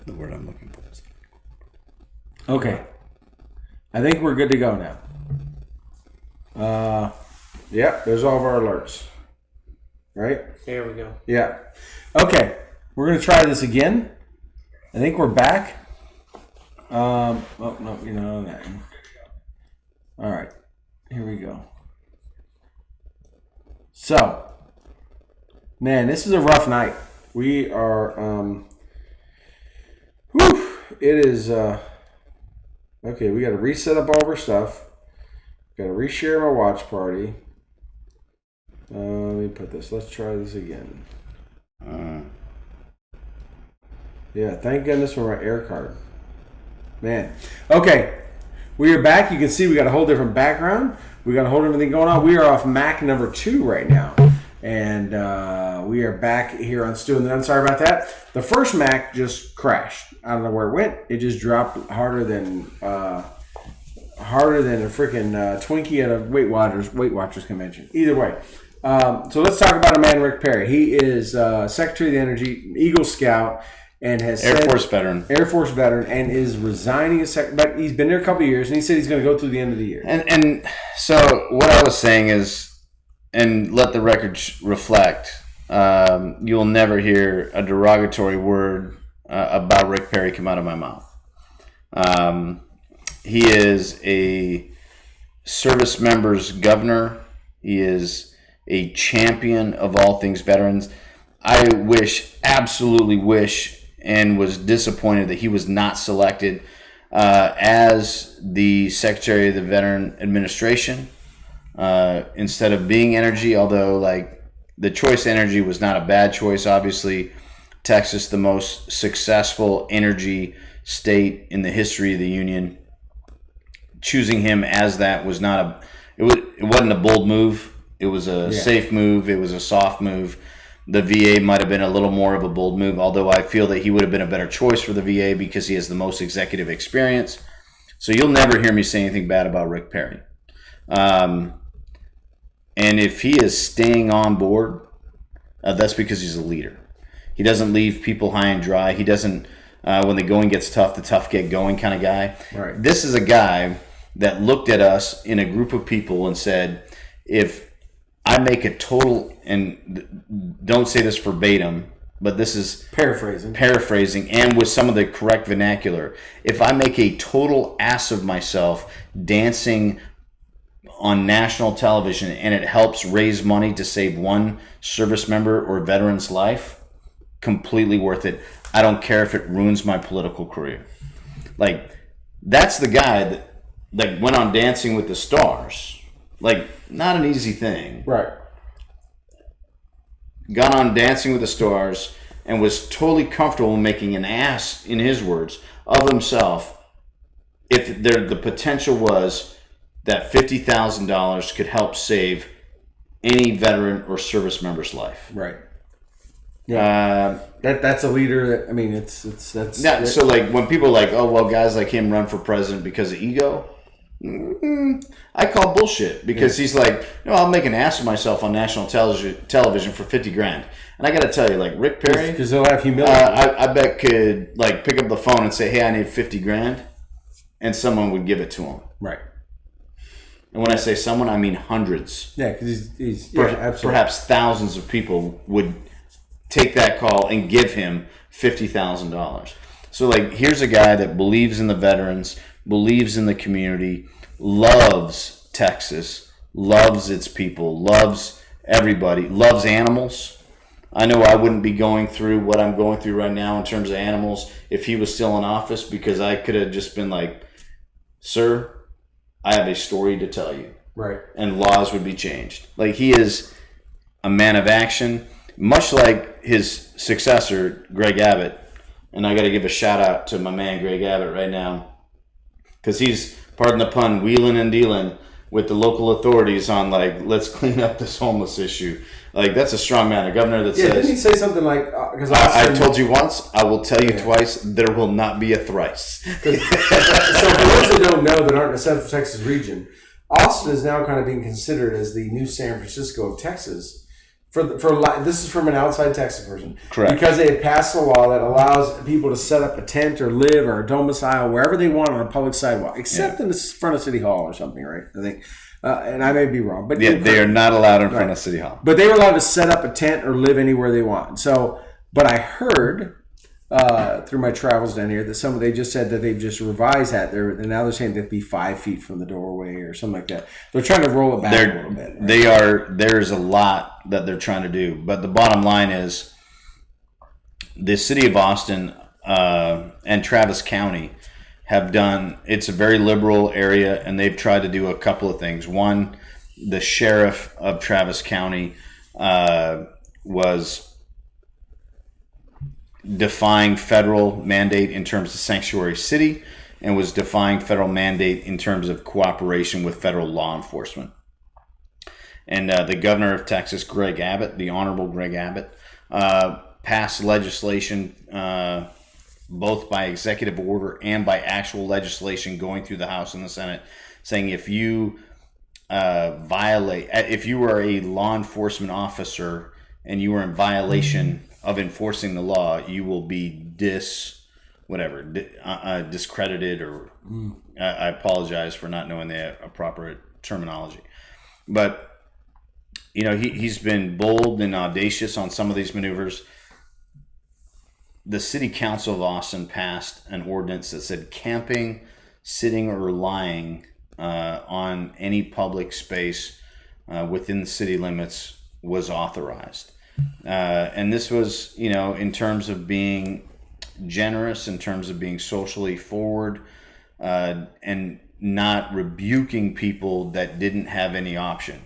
the word I'm looking for. Okay. I think we're good to go now. Yep, there's all of our alerts. Right? There we go. Yeah. Okay. We're going to try this again. I think we're back. Oh, no, you're not on that one. All right. Here we go. So, man, this is a rough night. We are, it is, okay, we got to reset up all of our stuff. Got to reshare my watch party. Let me put this. Let's try this again. Yeah, thank goodness for my air card. Man. Okay, we are back. You can see we got a whole different background. We got a whole different thing going on. We are off Mac number 2 right now. And we are back here on Stu and Nunn. Sorry about that. The first Mac just crashed. I don't know where it went. It just dropped harder than a freaking Twinkie at a Weight Watchers convention. Either way. So let's talk about a man, Rick Perry. He is Secretary of the Energy, Eagle Scout, and has Air Force veteran, and is resigning but he's been there a couple of years, and he said he's going to go through the end of the year. And so what I was saying is, and let the record reflect, you'll never hear a derogatory word about Rick Perry come out of my mouth. He is a service member's governor. He is a champion of all things veterans. I absolutely wish, and was disappointed that he was not selected as the Secretary of the Veteran Administration instead of being energy, although the choice energy was not a bad choice. Obviously, Texas, the most successful energy state in the history of the Union. Choosing him as that was it wasn't a bold move. It was a safe move. It was a soft move. The VA might have been a little more of a bold move, although I feel that he would have been a better choice for the VA because he has the most executive experience. So you'll never hear me say anything bad about Rick Perry. And if he is staying on board, that's because he's a leader. He doesn't leave people high and dry. He doesn't, when the going gets tough, the tough get going kind of guy. Right. This is a guy that looked at us in a group of people and said, if I make a total, and don't say this verbatim, but this is paraphrasing and with some of the correct vernacular. If I make a total ass of myself dancing on national television and it helps raise money to save one service member or veteran's life, completely worth it. I don't care if it ruins my political career. That's the guy that went on Dancing with the Stars. Not an easy thing. Right. Got on Dancing with the Stars and was totally comfortable making an ass, in his words, of himself if the potential was that $50,000 could help save any veteran or service member's life. Right. Yeah. That's a leader that, Yeah, so when people are like, oh, well, guys like him run for president because of ego, I call bullshit because he's like, I'll make an ass of myself on national television for $50,000. And I got to tell you, Rick Perry, because they'll have humility. I bet could pick up the phone and say, hey, I need $50,000, and someone would give it to him. Right. And when I say someone, I mean hundreds. Yeah, because he's perhaps thousands of people would take that call and give him $50,000. So here's a guy that believes in the veterans, believes in the community, loves Texas, loves its people, loves everybody, loves animals. I know I wouldn't be going through what I'm going through right now in terms of animals if he was still in office, because I could have just been like, sir, I have a story to tell you. Right. And laws would be changed. He is a man of action, much like his successor, Greg Abbott. And I got to give a shout out to my man, Greg Abbott, right now, because he's, pardon the pun, wheeling and dealing with the local authorities on let's clean up this homeless issue. That's a strong man, a governor that says. Didn't he say something like? Because I told you once, I will tell you twice. There will not be a thrice. So for those that don't know, that aren't in the Central Texas region, Austin is now kind of being considered as the new San Francisco of Texas This is from an outside Texas person. Correct. Because they have passed a law that allows people to set up a tent or live or a domicile wherever they want on a public sidewalk, except in the front of City Hall or something, right? I think, and I may be wrong, but they are not allowed in front of City Hall. But they were allowed to set up a tent or live anywhere they want. So, but I heard through my travels down here that they just said that they've just revised that. And now they're saying they'd be 5 feet from the doorway or something like that. They're trying to roll it back a little bit. Right? There's a lot that they're trying to do, but the bottom line is the city of Austin and Travis County have done. It's a very liberal area, and they've tried to do a couple of things. One, the sheriff of Travis County was defying federal mandate in terms of sanctuary city, and was defying federal mandate in terms of cooperation with federal law enforcement. And the governor of Texas, Greg Abbott, the Honorable Greg Abbott, passed legislation both by executive order and by actual legislation going through the House and the Senate, saying if you if you are a law enforcement officer and you are in violation of enforcing the law, you will be discredited, or I apologize for not knowing the proper terminology. But, he's been bold and audacious on some of these maneuvers. The City Council of Austin passed an ordinance that said camping, sitting, or lying on any public space within the city limits was authorized. And this was, in terms of being generous, in terms of being socially forward, and not rebuking people that didn't have any option.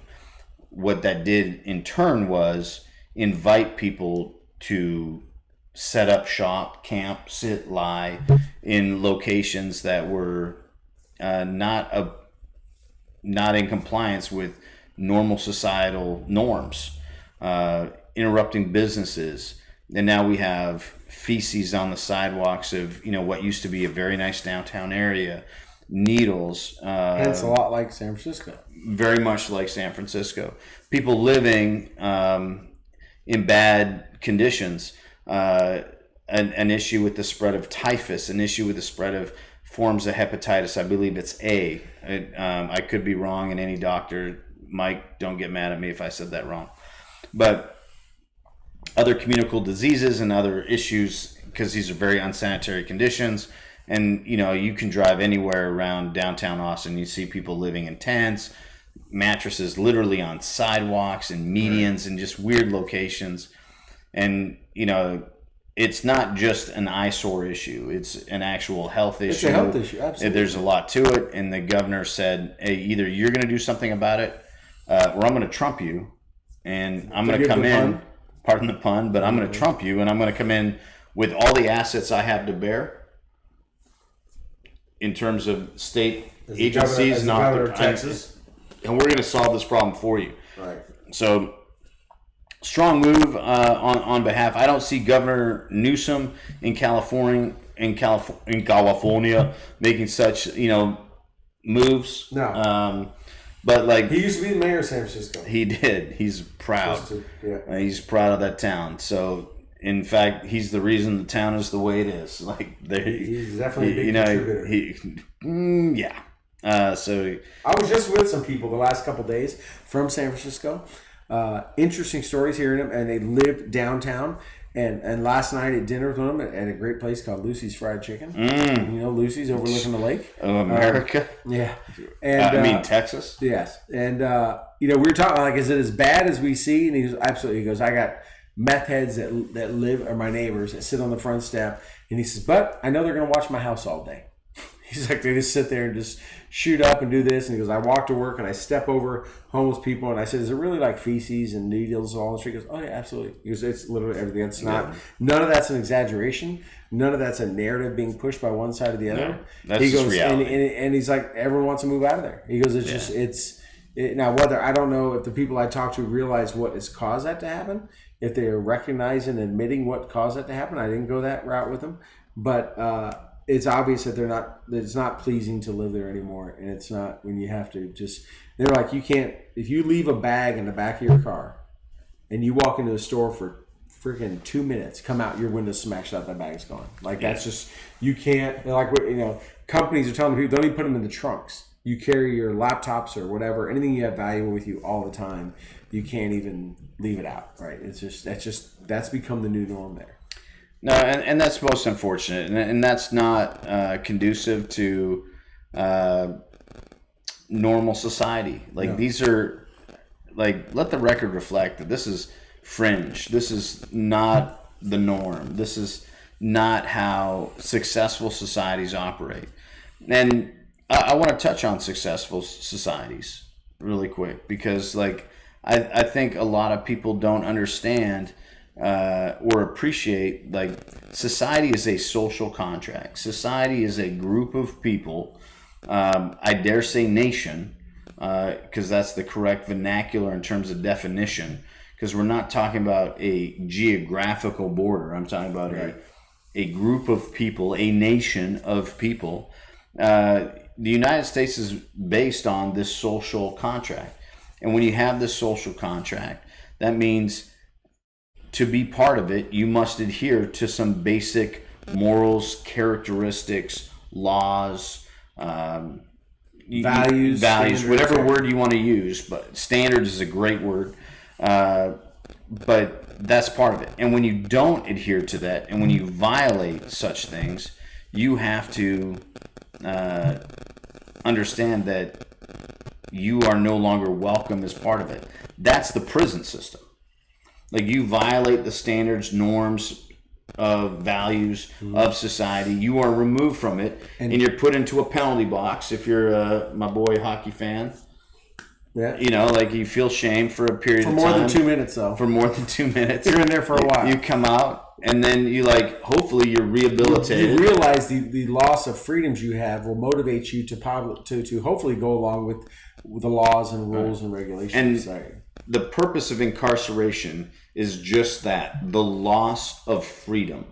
What that did in turn was invite people to set up shop, camp, sit, lie in locations that were not in compliance with normal societal norms. Interrupting businesses, and now we have feces on the sidewalks of what used to be a very nice downtown area, needles. Hence a lot like San Francisco. Very much like San Francisco. People living in bad conditions. An issue with the spread of typhus, an issue with the spread of forms of hepatitis. I believe it's A. I could be wrong, and any doctor, Mike, don't get mad at me if I said that wrong. But other communicable diseases and other issues, because these are very unsanitary conditions. And, you can drive anywhere around downtown Austin. You see people living in tents, mattresses literally on sidewalks and medians and just weird locations. And, it's not just an eyesore issue. It's an actual health issue. It's a health issue, absolutely. There's a lot to it. And the governor said, hey, either you're going to do something about it or I'm going to trump you. And I'm going to come in, pardon the pun, but I'm going to trump you, and I'm going to come in with all the assets I have to bear in terms of state agencies, not Texas, and we're going to solve this problem for you. Right. So, strong move on behalf. I don't see Governor Newsom in California making such moves. No. But he used to be the mayor of San Francisco. He did. He's proud. He's proud of that town. So, in fact, he's the reason the town is the way it is. He's definitely a big contributor. So I was just with some people the last couple of days from San Francisco. Interesting stories hearing them, and they live downtown. And last night at dinner with them at a great place called Lucy's Fried Chicken. Lucy's overlooking the lake. Oh, America. Yeah. And Texas. Yes. And we were talking is it as bad as we see? And he goes, absolutely. He goes, I got meth heads that live, or my neighbors that sit on the front step. And he says, but I know they're going to watch my house all day. He's like, they just sit there and just shoot up and do this. And he goes, I walk to work and I step over homeless people. And I said, is it really like feces and needles all on the street? He goes, oh, yeah, absolutely. He goes, it's literally everything. It's not, none of that's an exaggeration. None of that's a narrative being pushed by one side or the other. No, that's just reality. And he's like, everyone wants to move out of there. He goes, now, whether, I don't know if the people I talk to realize what has caused that to happen, if they are recognizing and admitting what caused that to happen. I didn't go that route with them. But, it's obvious that it's not pleasing to live there anymore. And it's not when you have to they're like, you can't, if you leave a bag in the back of your car and you walk into the store for freaking 2 minutes, come out, your window's smashed out, that bag's gone. Like that's just, you can't, like, companies are telling people, don't even put them in the trunks. You carry your laptops or whatever, anything you have valuable with you all the time. You can't even leave it out, right? It's just that's become the new norm there. No, and that's most unfortunate, and that's not conducive to normal society. Like these are, like, let the record reflect that this is fringe. This is not the norm. This is not how successful societies operate. And I want to touch on successful societies really quick because, like, I think a lot of people don't understand or appreciate, like, society is a social contract. Society is a group of people. I dare say nation, because that's the correct vernacular in terms of definition. Because we're not talking about a geographical border. I'm talking about a group of people, a nation of people. The United States is based on this social contract. And when you have this social contract, that means to be part of it, you must adhere to some basic morals, characteristics, laws, values, whatever word you want to use. But standards is a great word. But that's part of it. And when you don't adhere to that, and when you violate such things, you have to understand that you are no longer welcome as part of it. That's the prison system. Like, you violate the standards, norms of values of society, you are removed from it, and you're put into a penalty box. If you're my boy hockey fan, like, you feel shame for a period of time. For more than 2 minutes, though. For more than 2 minutes. You're in there for a while. You come out, and then you, like, hopefully you're rehabilitated. You realize the loss of freedoms you have will motivate you to hopefully go along with the laws and rules and regulations. And the purpose of incarceration is just that, the loss of freedom.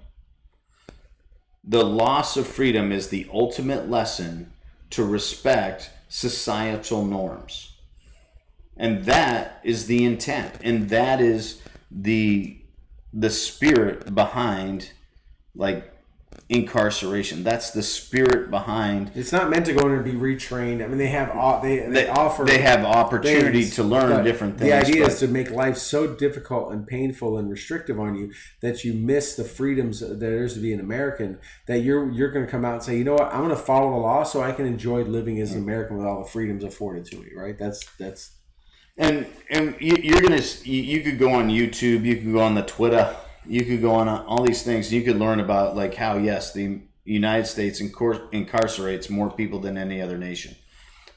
The loss of freedom is the ultimate lesson to respect societal norms. And that is the intent. And that is the spirit behind, like, incarceration. That's the spirit behind. It's not meant to go in and be retrained. I mean, they have they have opportunity to learn different things. The idea is to make life so difficult and painful and restrictive on you that you miss the freedoms that there is to be an American. That you're going to come out and say, you know what, I'm going to follow the law so I can enjoy living as an American with all the freedoms afforded to me. Right? That's. And you could go on YouTube, you could go on the Twitter, you could go on all these things. You could learn about, like, how, yes, the United States incarcerates more people than any other nation.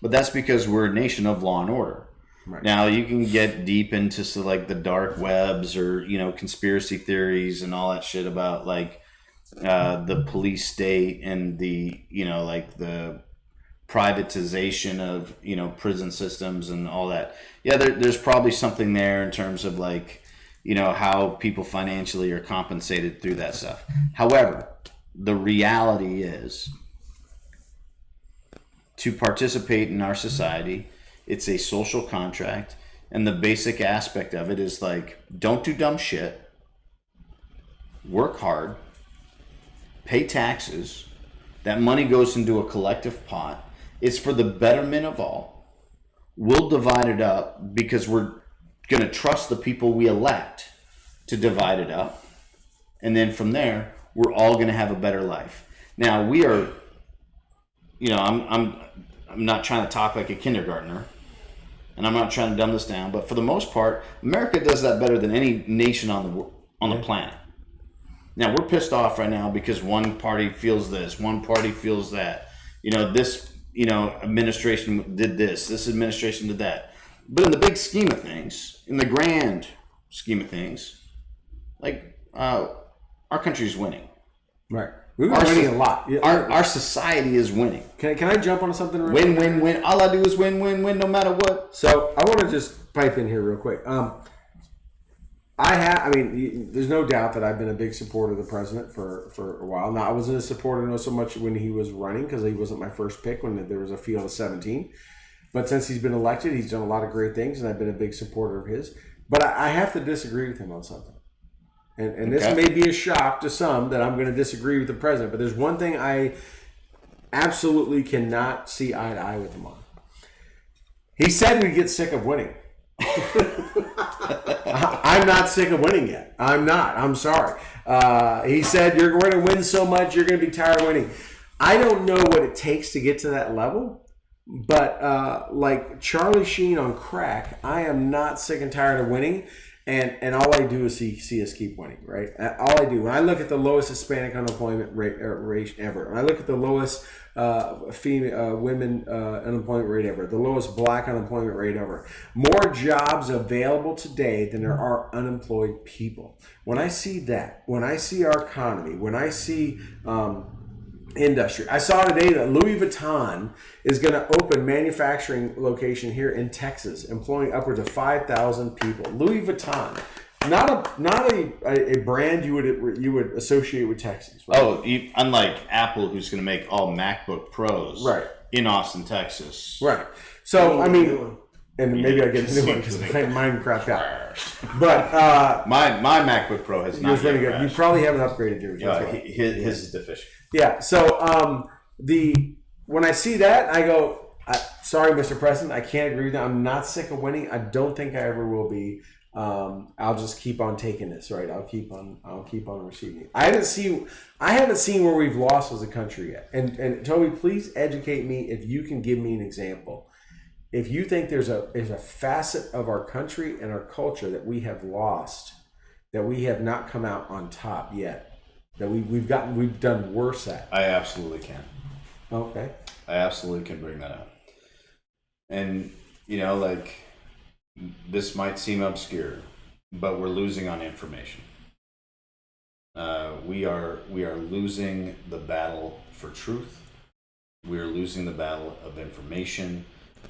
But that's because we're a nation of law and order. Right. Now, you can get deep into, like, the dark webs or, conspiracy theories and all that shit about, like, the police state and the, like, the privatization of, prison systems and all that. Yeah, there's probably something there in terms of, like, how people financially are compensated through that stuff. However, the reality is, to participate in our society, it's a social contract, and the basic aspect of it is, like, don't do dumb shit, work hard, pay taxes, that money goes into a collective pot. It's for the betterment of all. We'll divide it up because we're going to trust the people we elect to divide it up. And then from there, we're all going to have a better life. Now, we are, I'm not trying to talk like a kindergartner, and I'm not trying to dumb this down, but for the most part, America does that better than any nation on the planet. Now, we're pissed off right now because one party feels this, one party feels that. This administration did this administration did that. But in the big scheme of things, in the grand scheme of things, like, our country's winning. Right. We've been winning a lot. Our society is winning. Can I jump on something real quick? Win. All I do is win, no matter what. So I want to just pipe in here real quick. There's no doubt that I've been a big supporter of the president for a while. Now, I wasn't a supporter so much when he was running because he wasn't my first pick when there was a field of 17. But since he's been elected, he's done a lot of great things, and I've been a big supporter of his. But I have to disagree with him on something. And this Okay. may be a shock to some that I'm going to disagree with the president, but there's one thing I absolutely cannot see eye to eye with him on. He said we'd get sick of winning. I'm not sick of winning yet. I'm not. I'm sorry. He said you're going to win so much, you're going to be tired of winning. I don't know what it takes to get to that level, but like Charlie Sheen on crack, I am not sick and tired of winning. And all I do is see us keep winning, right? All I do. When I look at the lowest Hispanic unemployment rate ever, when I look at the lowest female women unemployment rate ever, the lowest black unemployment rate ever, more jobs available today than there are unemployed people. When I see that, when I see our economy, when I see industry. I saw today that Louis Vuitton is going to open manufacturing location here in Texas, employing upwards of 5,000 people. Louis Vuitton, not a brand you would associate with Texas. Right? Oh, unlike Apple, who's going to make all MacBook Pros right in Austin, Texas. Right. So I mean, and maybe I get a new one because mine crapped out. But my MacBook Pro has not. Really good. You probably haven't upgraded yours. His is deficient. Yeah. So when I see that, I go, sorry, Mr. President, I can't agree with that. I'm not sick of winning. I don't think I ever will be. I'll just keep on taking this, right? I'll keep on receiving it. I haven't seen where we've lost as a country yet. And Toby, please educate me if you can give me an example. If you think there's a facet of our country and our culture that we have lost, that we have not come out on top yet, that we've done worse at. I absolutely can. Okay. I absolutely can bring that up. And like, this might seem obscure, but we're losing on information. We are losing the battle for truth. We are losing the battle of information,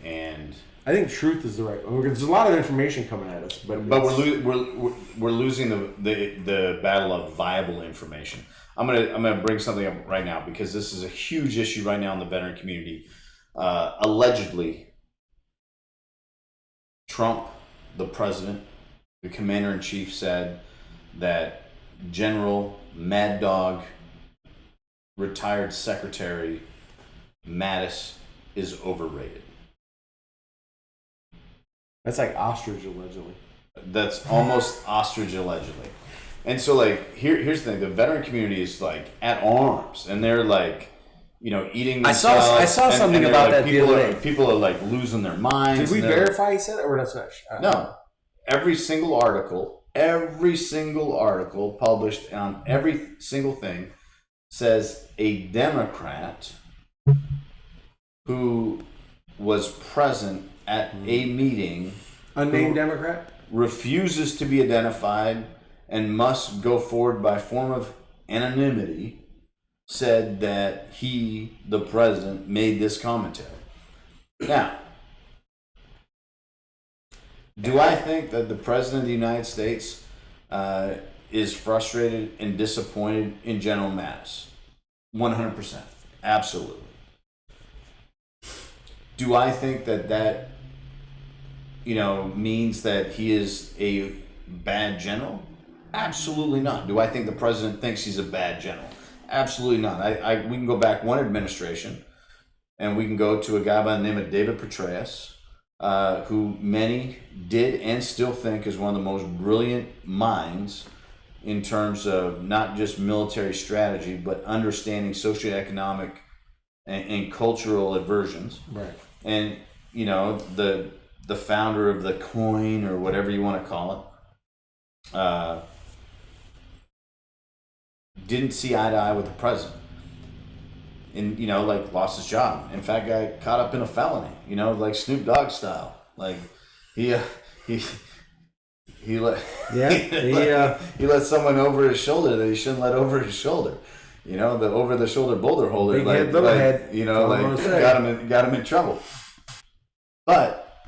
and I think truth is the right one. There's a lot of information coming at us, but we're losing the battle of viable information. I'm gonna bring something up right now because this is a huge issue right now in the veteran community. Allegedly, Trump, the president, the commander-in-chief, said that General Mad Dog, retired Secretary Mattis is overrated. That's like ostrich allegedly. That's almost ostrich allegedly. And so, like, here's the thing: the veteran community is like at arms, and they're like, eating. I saw something about that the other day. People are like losing their minds. Did we verify he said that, or that's not? No. Every single article published on every single thing says a Democrat who was present at a meeting, unnamed Democrat, refuses to be identified and must go forward by form of anonymity, said that he, the president, made this commentary. Now, do I think that the president of the United States is frustrated and disappointed in General Mattis? 100%. Absolutely. Do I think that means that he is a bad general? Absolutely not. Do I think the president thinks he's a bad general? Absolutely not. We can go back one administration, and we can go to a guy by the name of David Petraeus, who many did and still think is one of the most brilliant minds in terms of not just military strategy, but understanding socioeconomic and cultural aversions. Right. And, the founder of the coin, or whatever you want to call it, didn't see eye to eye with the president. And, lost his job. In fact, got caught up in a felony, like Snoop Dogg style. Like, he let he let someone over his shoulder that he shouldn't let over his shoulder. The over the shoulder boulder holder, big head, little head. Got him in trouble. But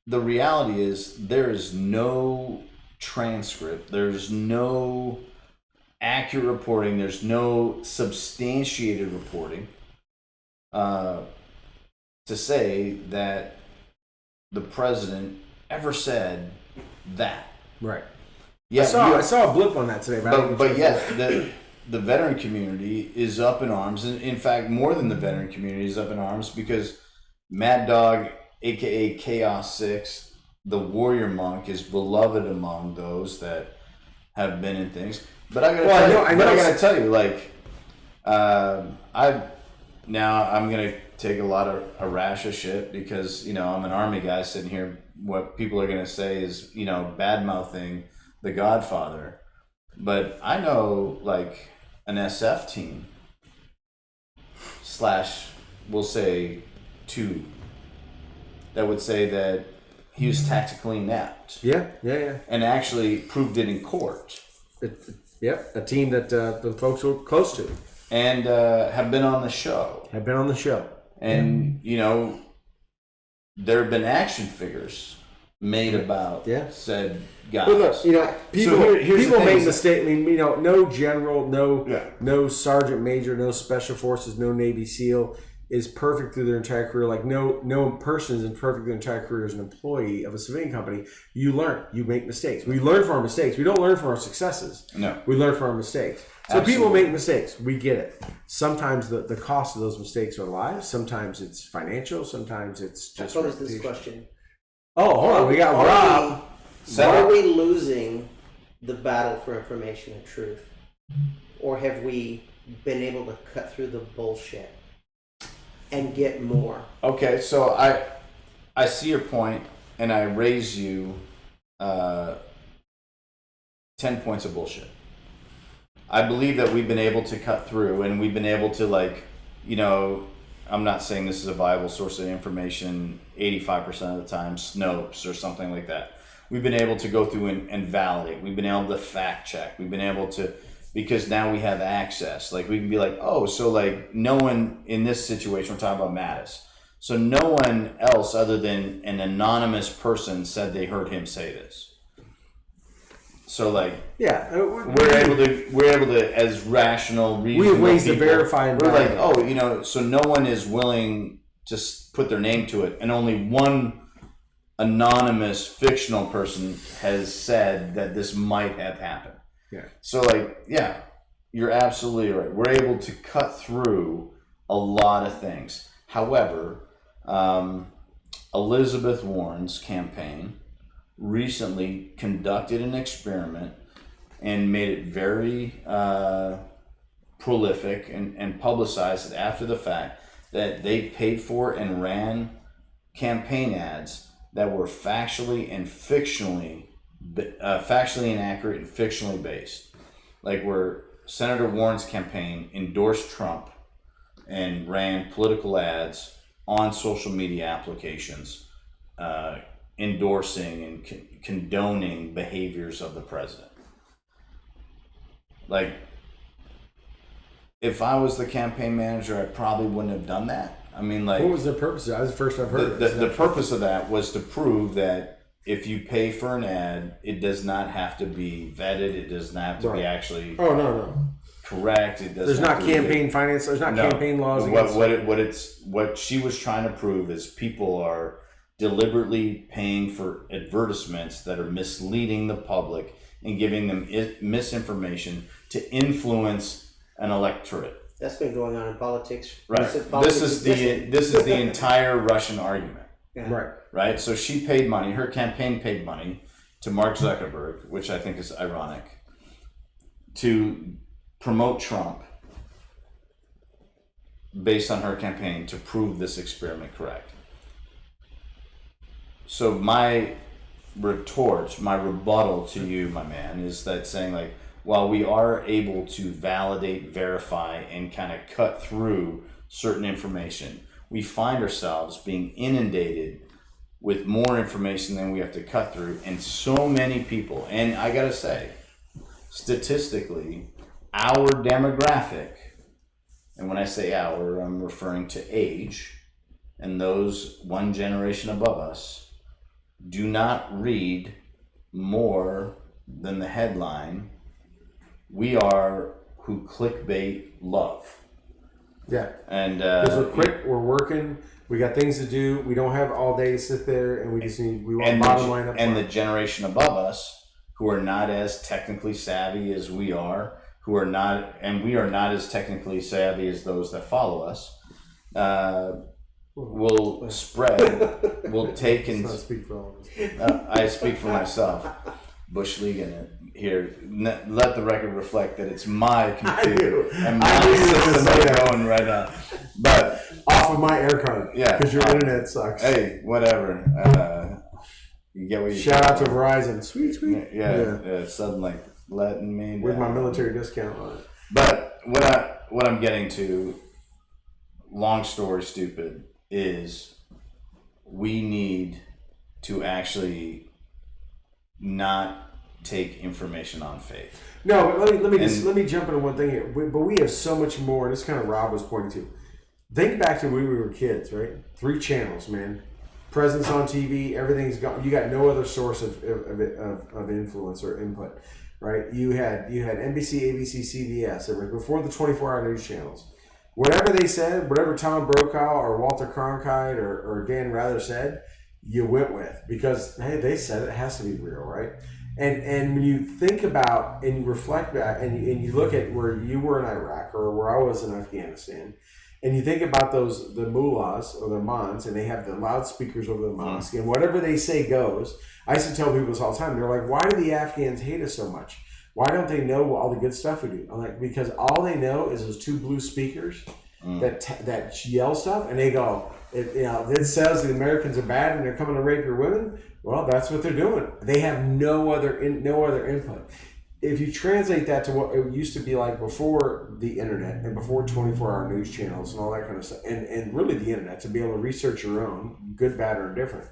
the reality is, there is no transcript. There's no accurate reporting. There's no substantiated reporting to say that the president ever said that. Right. Yeah, I saw a blip on that today. But the veteran community is up in arms. And in fact, more than the veteran community is up in arms because Mad Dog, a.k.a. Chaos 6, the Warrior Monk, is beloved among those that have been in things. But I gotta tell you, like, I'm gonna take a rash of shit because I'm an Army guy sitting here. What people are gonna say is bad mouthing The Godfather, but I know like an SF team / we'll say 2 that would say that he was tactically inept. Yeah. And actually proved it in court. A team that the folks were close to. And have been on the show. And, there have been action figures made about said guys. But look, people make mistakes. I mean, no general, no sergeant major, no special forces, no Navy SEAL is perfect through their entire career. Like no person is perfect through their entire career as an employee of a civilian company. You learn. You make mistakes. We learn from our mistakes. We don't learn from our successes. No. We learn from our mistakes. So Absolutely. People make mistakes. We get it. Sometimes the cost of those mistakes are lives. Sometimes it's financial. Sometimes it's just. What is this question? Oh, hold on. We got Rob. Are we losing the battle for information and truth? Or have we been able to cut through the bullshit and get more? Okay, so I see your point, and I raise you 10 points of bullshit. I believe that we've been able to cut through, and we've been able to, I'm not saying this is a viable source of information 85% of the time, Snopes or something like that. We've been able to go through and validate. We've been able to fact check. We've been able to, because now we have access. Like, we can be like, oh, so like no one in this situation, we're talking about Mattis. So no one else other than an anonymous person said they heard him say this. So like, we're able to as rational, reasonable. We have ways to verify and we're like, so no one is willing to put their name to it, and only one anonymous fictional person has said that this might have happened. Yeah. So you're absolutely right. We're able to cut through a lot of things. However, Elizabeth Warren's campaign recently conducted an experiment and made it very prolific and publicized it after the fact that they paid for and ran campaign ads that were factually inaccurate and fictionally based. Like, where Senator Warren's campaign endorsed Trump and ran political ads on social media applications, endorsing and condoning behaviors of the president. Like, if I was the campaign manager, I probably wouldn't have done that. I mean, like, what was the purpose of that? That was the first I've heard of it. The purpose of that was to prove that if you pay for an ad, it does not have to be vetted. It does not have to be actually correct. It does. There's not campaign finance. There's not campaign laws. What she was trying to prove is people are deliberately paying for advertisements that are misleading the public and giving them misinformation to influence an electorate. That's been going on in politics. Right. This is the entire Russian argument. Yeah. Right. So she paid money. Her campaign paid money to Mark Zuckerberg, which I think is ironic, to promote Trump based on her campaign to prove this experiment correct. So my rebuttal to you, my man, is that saying, like, while we are able to validate, verify, and kind of cut through certain information, we find ourselves being inundated with more information than we have to cut through. And so many people, and I gotta say, statistically, our demographic, and when I say our, I'm referring to age, and those one generation above us, do not read more than the headline. We are who clickbait love. Yeah. And because we're quick, we're working, we got things to do, we don't have all day to sit there, and we want bottom line up. And the generation above us, who are not as technically savvy as we are, we are not as technically savvy as those that follow us, will spread, will take and Let's not speak for all of us. I speak for myself. Bush League in it here. Let the record reflect that it's my computer and my system that's going right now. But off of my air card, yeah, because your internet sucks. Hey, whatever. You get what you shout out to Verizon. Sweet. Yeah. Suddenly letting me with down. my military discount on it. But what I'm getting to, long story stupid, is we need to actually not take information on faith. No, but let me jump into one thing here. But we have so much more, and this kind of Rob was pointing to. Think back to when we were kids, right? 3 channels, man. Presence on TV, everything's gone. You got no other source of influence or input, right? You had NBC, ABC, CBS. It was before the 24-hour news channels. Whatever they said, whatever Tom Brokaw or Walter Cronkite or Dan Rather said, you went with, because hey, they said it has to be real, right? And when you think about and you reflect back and you look at where you were in Iraq or where I was in Afghanistan, and you think about the mullahs or the imams, and they have the loudspeakers over the mosque, and whatever they say goes. I used to tell people this all the time. They're like, why do the Afghans hate us so much? Why don't they know all the good stuff we do? I'm like, because all they know is those 2 blue speakers that yell stuff, and they go, it says the Americans are bad and they're coming to rape your women. Well, that's what they're doing. They have no other input. If you translate that to what it used to be like before the internet and before 24-hour news channels and all that kind of stuff, and really the internet, to be able to research your own, good, bad, or indifferent,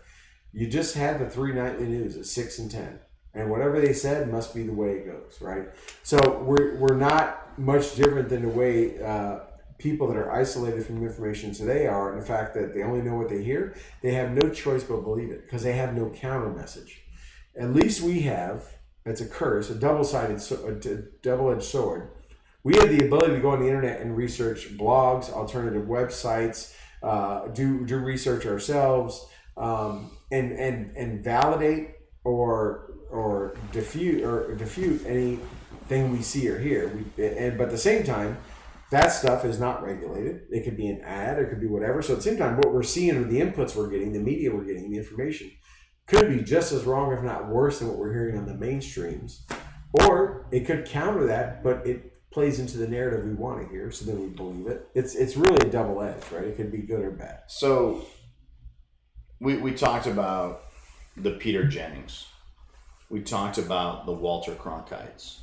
you just had the 3 nightly news at 6 and 10. And whatever they said must be the way it goes, right? So we're not much different than the way people that are isolated from information today are, in the fact that they only know what they hear. They have no choice but believe it, because they have no counter message. At least we have. It's a curse, a double-edged sword. We have the ability to go on the internet and research blogs, alternative websites, do research ourselves, and validate or defute anything we see or hear. But at the same time, that stuff is not regulated. It could be an ad, or it could be whatever. So at the same time, what we're seeing are the inputs we're getting, the media we're getting, the information could be just as wrong, if not worse, than what we're hearing on the mainstreams. Or it could counter that, but it plays into the narrative we want to hear, so then we believe it. It's really a double-edged, right? It could be good or bad. So we talked about the Peter Jennings. We talked about the Walter Cronkites.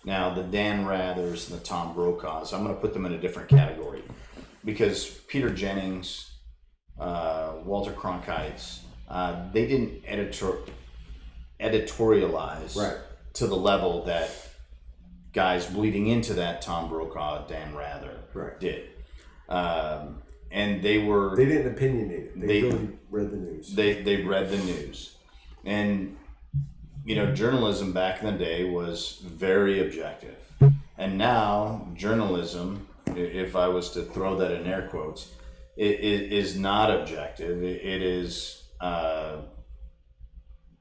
Now, the Dan Rathers and the Tom Brokaws, I'm going to put them in a different category, because Peter Jennings, Walter Cronkites, they didn't editorialize to the level that guys bleeding into that Tom Brokaw, Dan Rather did. And they didn't opinionate it. They really read the news. They read the news. And, journalism back in the day was very objective. And now journalism, if I was to throw that in air quotes, it is not objective. It is...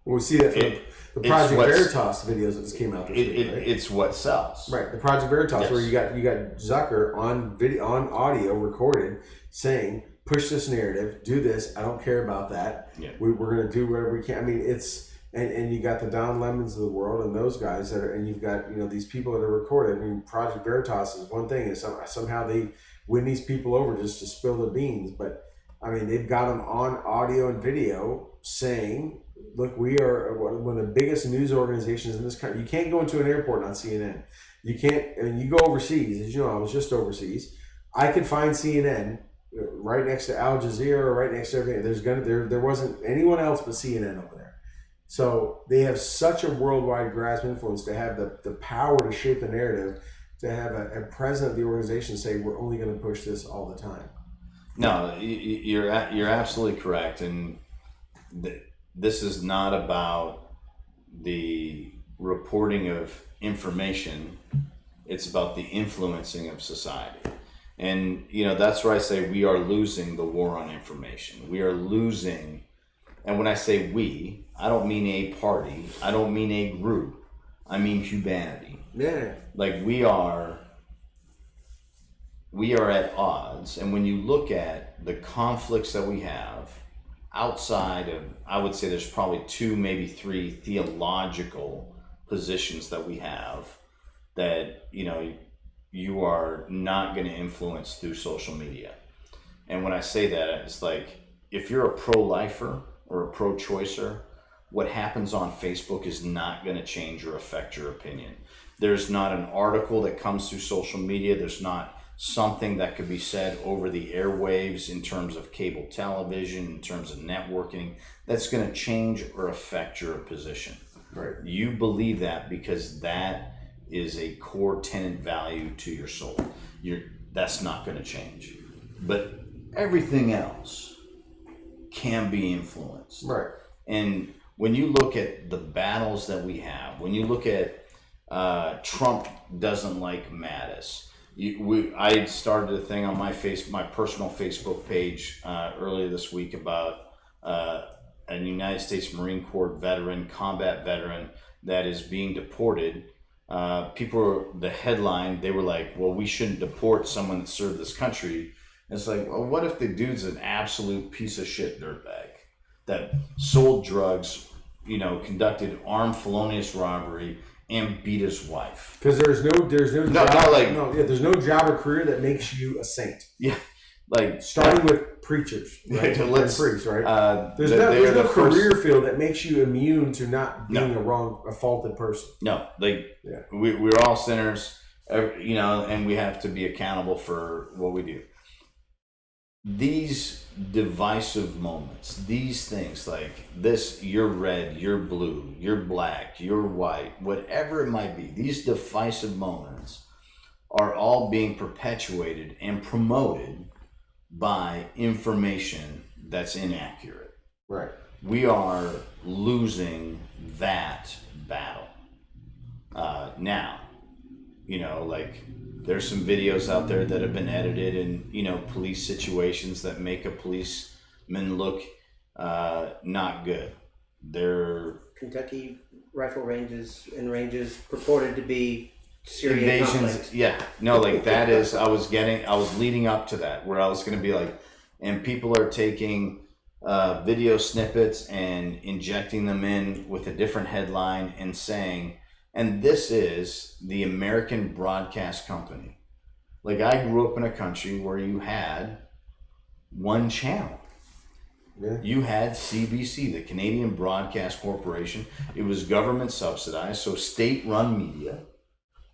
we see that from the Project Veritas videos that just came out this week, right? It's what sells. Right, the Project Veritas, where you got Zucker on video, on audio recorded, saying, push this narrative, do this, I don't care about that. Yeah. We're going to do whatever we can. I mean, it's... And you got the Don Lemons of the world and those guys that are, and you've got, these people that are recorded. I mean, Project Veritas is one thing, is somehow they win these people over just to spill the beans. But I mean, they've got them on audio and video saying, look, we are one of the biggest news organizations in this country. You can't go into an airport on CNN. You can't, and you go overseas. As you know, I was just overseas. I could find CNN right next to Al Jazeera or right next to everything. There wasn't anyone else but CNN over there. So they have such a worldwide grasp of influence to have the power to shape the narrative, to have a president of the organization say, we're only going to push this all the time. No, you're absolutely correct. And this is not about the reporting of information. It's about the influencing of society. And, that's where I say we are losing the war on information. We are losing, and when I say we, I don't mean a party. I don't mean a group. I mean humanity. Yeah. Like we are at odds, and when you look at the conflicts that we have outside of, I would say there's probably 2, maybe 3 theological positions that we have that, you know, you are not going to influence through social media. And when I say that, it's like, if you're a pro-lifer or a pro-choicer, what happens on Facebook is not going to change or affect your opinion. There's not an article that comes through social media. There's not something that could be said over the airwaves in terms of cable television, in terms of networking, that's going to change or affect your position. Right. You believe that because that is a core tenet value to your soul. That's not going to change. But everything else can be influenced. Right. And when you look at the battles that we have, when you look at Trump doesn't like Mattis. I started a thing on my personal Facebook page earlier this week about a United States Marine Corps veteran, combat veteran, that is being deported. The headline, they were like, well, we shouldn't deport someone that served this country. And it's like, well, what if the dude's an absolute piece of shit dirtbag that sold drugs, you know, conducted armed felonious robbery, and beat his wife? Because there's no job or career that makes you a saint. Yeah, like starting with preachers, right? Yeah, and priests, right? There's no career field that makes you immune to not being a faulted person. No, we're all sinners, you know, and we have to be accountable for what we do. These divisive moments, these things like this, you're red, you're blue, you're black, you're white, whatever it might be, these divisive moments are all being perpetuated and promoted by information that's inaccurate. Right. We are losing that battle. Now, you know, like there's some videos out there that have been edited in, you know, police situations that make a policeman look not good. They're Kentucky rifle ranges purported to be Syrian invasions. conflict. Yeah, no, like that is. I was leading up to that where I was going to be like, and people are taking video snippets and injecting them in with a different headline and saying, and this is the American broadcast company. Like, I grew up in a country where you had one channel. Yeah. You had CBC, the Canadian Broadcast Corporation. It was government subsidized, so state-run media.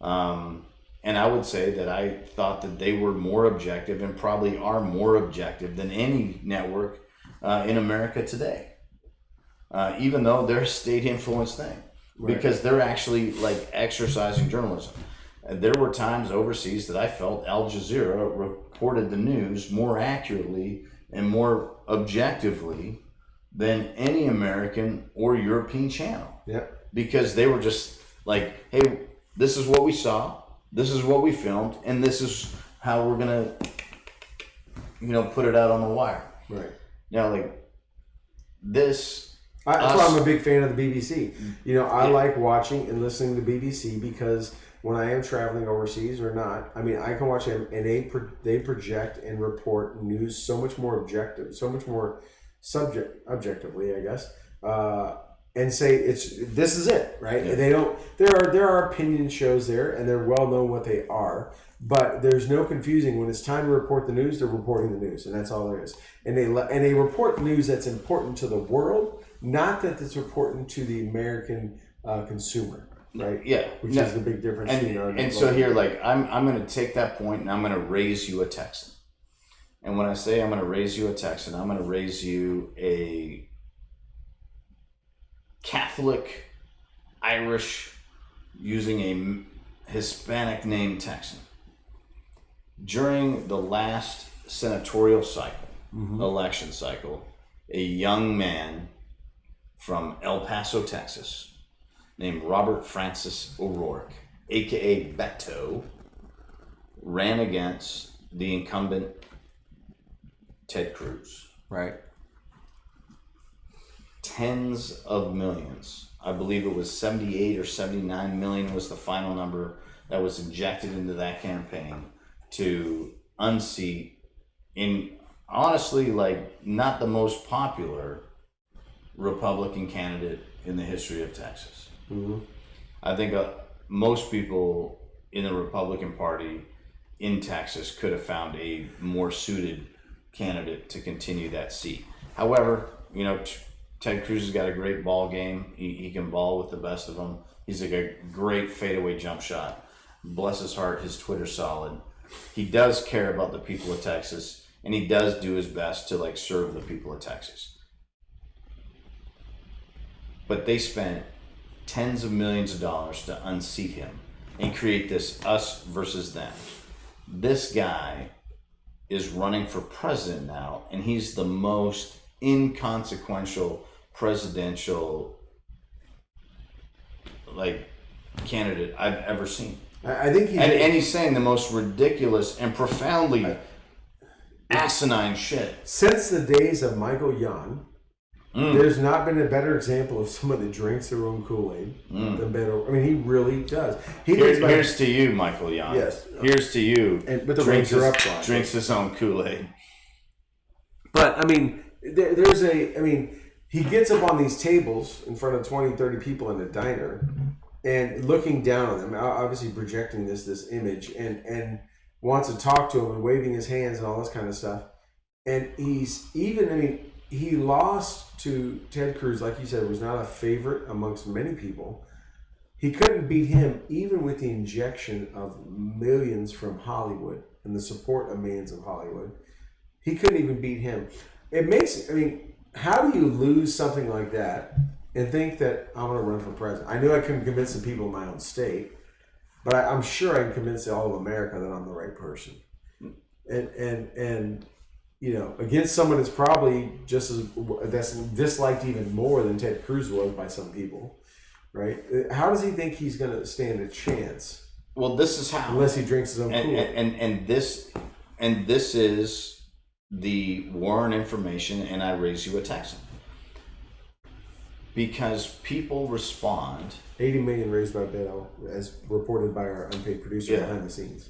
And I would say that I thought that they were more objective and probably are more objective than any network in America today. Even though they're a state-influenced thing. Right. Because they're actually like exercising journalism. There were times overseas that I felt Al Jazeera reported the news more accurately and more objectively than any American or European channel. Yeah. Because they were just like, hey, this is what we saw, this is what we filmed, and this is how we're gonna, you know, put it out on the wire. Right. Now, like this. That's why I'm a big fan of the BBC. You know, I like watching and listening to BBC because when I am traveling overseas or not, I mean, I can watch them and they project and report news so much more objective, so much more objectively, I guess, and say this is it, right? Yeah. And they don't. There are opinion shows there, and they're well known what they are. But there's no confusing when it's time to report the news. They're reporting the news, and that's all there is. And they report news that's important to the world. Not that it's important to the American consumer, right? Yeah, which is the big difference. And so here, like, I'm going to take that point and I'm going to raise you a Texan. And when I say I'm going to raise you a Texan, I'm going to raise you a Catholic, Irish, using a Hispanic name Texan. During the last senatorial cycle, election cycle, a young man from El Paso, Texas, named Robert Francis O'Rourke, aka Beto, ran against the incumbent Ted Cruz. Right. Tens of millions, I believe it was 78 or 79 million was the final number that was injected into that campaign to unseat in honestly like not the most popular Republican candidate in the history of Texas. Mm-hmm. I think most people in the Republican Party in Texas could have found a more suited candidate to continue that seat. However, you know, Ted Cruz has got a great ball game. He can ball with the best of them. He's like a great fadeaway jump shot. Bless his heart, his Twitter's solid. He does care about the people of Texas, and he does do his best to like serve the people of Texas. But they spent tens of millions of dollars to unseat him and create this us versus them. This guy is running for president now, and he's the most inconsequential presidential like candidate I've ever seen. I think and he's saying the most ridiculous and profoundly asinine shit. Since the days of Michael Young, there's not been a better example of someone that drinks their own Kool-Aid than Beto. I mean, he really does. Here's to you, Michael Young. Yes. Here's to you. But the drinks his own Kool-Aid. But, I mean, he gets up on these tables in front of 20, 30 people in a diner and looking down on them, obviously projecting this image, and wants to talk to them and waving his hands and all this kind of stuff. And he lost to Ted Cruz, like you said, was not a favorite amongst many people. He couldn't beat him even with the injection of millions from Hollywood and the support of millions of Hollywood. He couldn't even beat him. How do you lose something like that and think that I'm going to run for president? I knew I couldn't convince the people in my own state, but I'm sure I can convince all of America that I'm the right person. And you know, against someone that's probably that's disliked even more than Ted Cruz was by some people, right? How does he think he's going to stand a chance? Well, this is how. Unless he drinks his own Kool-Aid. And this is the war on information, and I raise you a Texan. Because people respond. 80 million raised by Beto, as reported by our unpaid producer behind the scenes.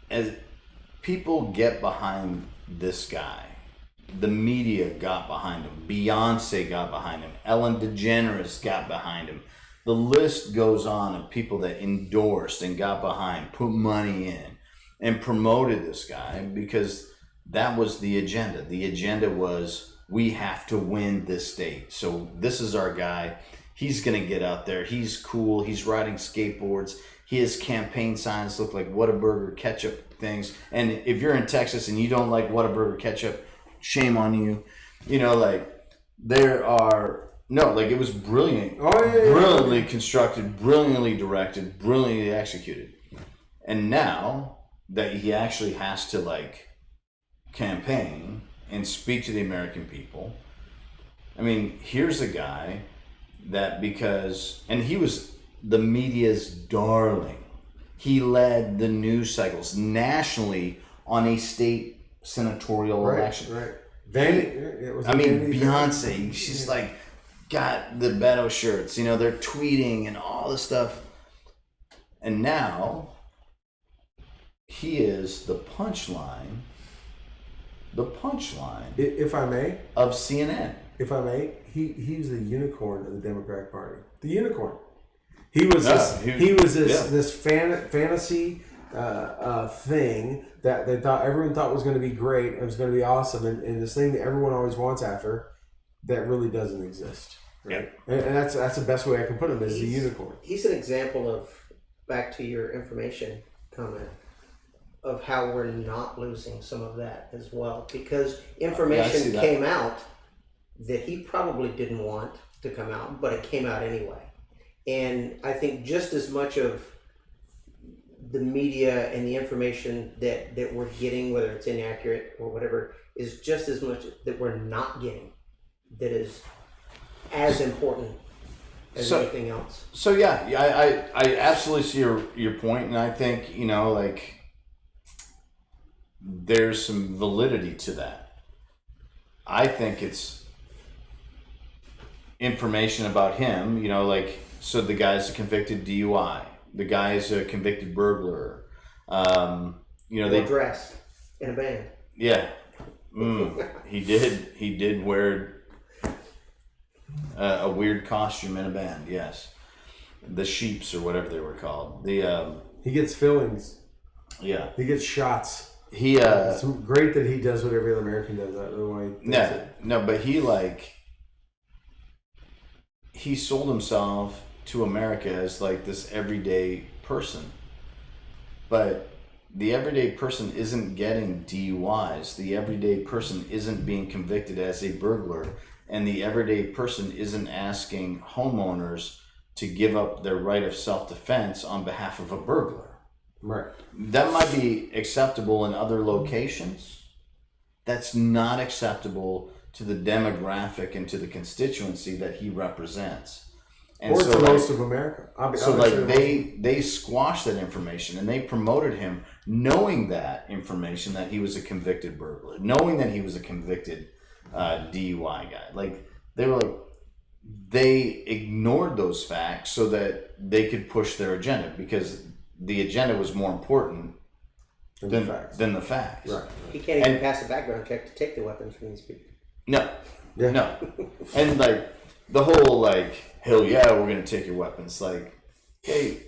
As people get behind this guy, the media got behind him, Beyonce got behind him, Ellen DeGeneres got behind him. The list goes on of people that endorsed and got behind, put money in, and promoted this guy because that was the agenda. The agenda was, we have to win this state. So this is our guy. He's going to get out there. He's cool. He's riding skateboards. His campaign signs look like Whataburger ketchup things. And if you're in Texas and you don't like Whataburger ketchup, shame on you. You know, like, there are... No, like, it was brilliant. Brilliantly constructed, brilliantly directed, brilliantly executed. And now that he actually has to, like, campaign and speak to the American people, I mean, here's a guy that and he was the media's darling. He led the news cycles nationally on a state senatorial election. Right. Beyonce, she's like got the Beto shirts, you know, they're tweeting and all this stuff. And now he is the punchline, if I may, of CNN. If I may, he was the unicorn of the Democratic Party. The unicorn. He was this fantasy thing that everyone thought was going to be great. It was going to be awesome, and this thing that everyone always wants after that really doesn't exist. Right? Yeah. And that's the best way I can put him, is the unicorn. He's an example of, back to your information comment, of how we're not losing some of that as well, because information came out that he probably didn't want to come out, but it came out anyway. And I think just as much of the media and the information that we're getting, whether it's inaccurate or whatever, is just as much that we're not getting that is as important as anything else. So yeah, I absolutely see your point, and I think, you know, like, there's some validity to that. I think it's information about him, like, so the guy's a convicted DUI, the guy's a convicted burglar. They dress in a band. Yeah, he did wear a weird costume in a band. Yes, the Sheeps or whatever they were called. He gets fillings. Yeah, he gets shots. It's great that he does what every other American does. I don't know why. No, but he sold himself to America as like this everyday person, but the everyday person isn't getting DUIs. The everyday person isn't being convicted as a burglar, and the everyday person isn't asking homeowners to give up their right of self-defense on behalf of a burglar. Right. That might be acceptable in other locations. That's not acceptable to the demographic and to the constituency that he represents. And or to most of America. They squashed that information and they promoted him knowing that information, that he was a convicted burglar, knowing that he was a convicted DUI guy. Like, they ignored those facts so that they could push their agenda, because the agenda was more important than the facts. Right. He can't even pass a background check to take the weapons from these people. No. Yeah. No. And the whole hell yeah, we're gonna take your weapons. Hey,